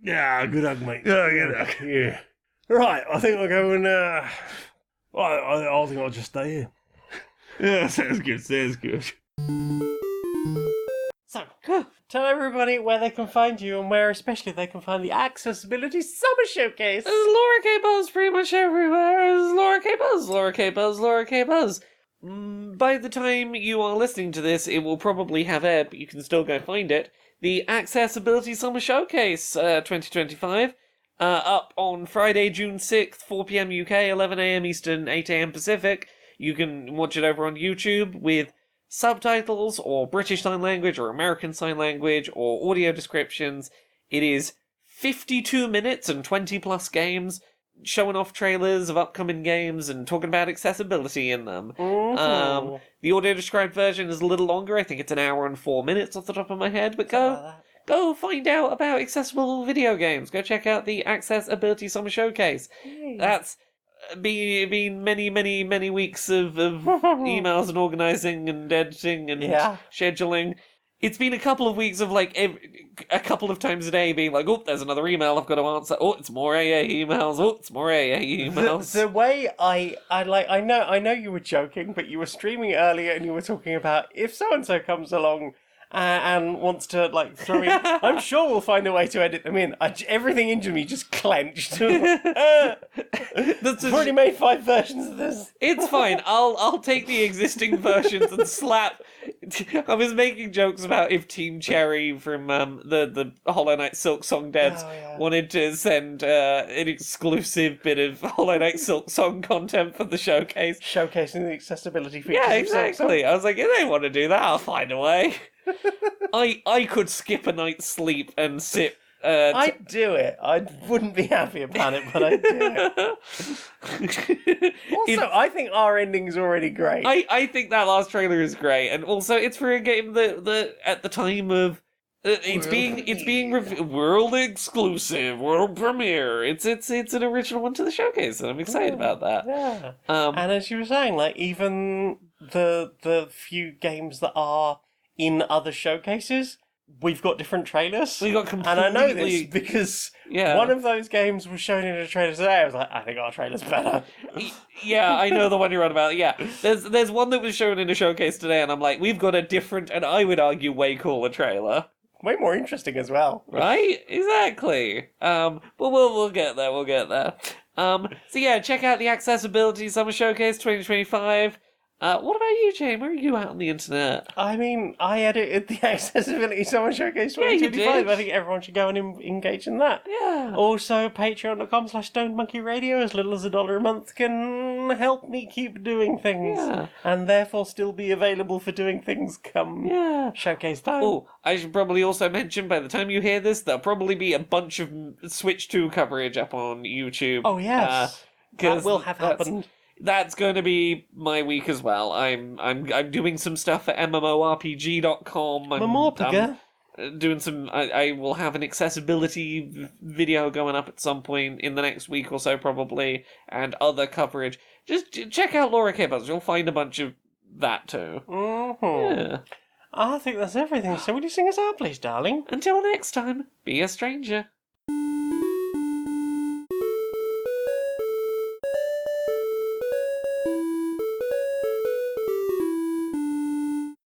Yeah, good hug, mate. Good hug. Yeah. Right, I think I'll go and. I think I'll just stay here. Yeah, sounds good. So, tell everybody where they can find you and where especially they can find the Accessibility Summer Showcase. There's Laura K. Buzz pretty much everywhere. There's Laura K. Buzz. by the time you are listening to this, it will probably have aired, but you can still go find it. The Accessibility Summer Showcase 2025, up on Friday, June 6th, 4 p.m. UK, 11 a.m. Eastern, 8 a.m. Pacific. You can watch it over on YouTube with subtitles, or British Sign Language, or American Sign Language, or audio descriptions. It is 52 minutes and 20 plus games, showing off trailers of upcoming games and talking about accessibility in them. Mm-hmm. The audio-described version is a little longer. I think it's an hour and 4 minutes off the top of my head, but go find out about accessible video games. Go check out the Accessibility Summer Showcase. Yay. That's been many weeks of emails and organising and editing and scheduling. It's been a couple of weeks of like a couple of times a day being like, oh, there's another email I've got to answer. Oh, it's more AA emails. Oh, it's more AA emails. The way I know you were joking, but you were streaming earlier and you were talking about if so and so comes along and wants to like throw in. I'm sure we'll find a way to edit them in. Everything in me just clenched. I've already made 5 versions of this. It's fine. I'll take the existing versions and slap. I was making jokes about if Team Cherry from the Hollow Knight Silk Song devs wanted to send an exclusive bit of Hollow Knight Silk Song content for the showcase, showcasing the accessibility features. Yeah, exactly. I was like, if they want to do that, I'll find a way. I could skip a night's sleep and sit. I'd do it. I wouldn't be happy about it, but I'd do it. Also, I think our ending's already great. I think that last trailer is great, and also it's for a game that at the time of it's being world exclusive, world premiere. It's an original one to the showcase, and I'm excited about that. Yeah. And as you were saying, like even the few games that are in other showcases, we've got different trailers. We got completely... And I know this because one of those games was shown in a trailer today. I was like, I think our trailer's better. Yeah, I know the one you're on about. Yeah, there's one that was shown in a showcase today, and I'm like, we've got a different, and I would argue, way cooler trailer. Way more interesting as well. Right? Exactly. But we'll get there. We'll get there. So yeah, check out the Accessibility Summer Showcase 2025. What about you, Jane? Where are you out on the internet? I mean, I edited the Accessibility Summer Showcase 2025. Yeah, you did. I think everyone should go and engage in that. Yeah. Also, patreon.com/StonedMonkeyRadio, as little as $1 a month, can help me keep doing things. Yeah. And therefore still be available for doing things come showcase time. Oh, I should probably also mention, by the time you hear this, there'll probably be a bunch of Switch 2 coverage up on YouTube. Oh, yes. That will have happened. That's going to be my week as well. I'm doing some stuff at MMORPG.com. Doing some. I will have an accessibility video going up at some point in the next week or so, probably, and other coverage. Just check out Laura K. Buzz. You'll find a bunch of that too. Mm-hmm. Yeah. I think that's everything. So will you sing us out, please, darling? Until next time, be a stranger.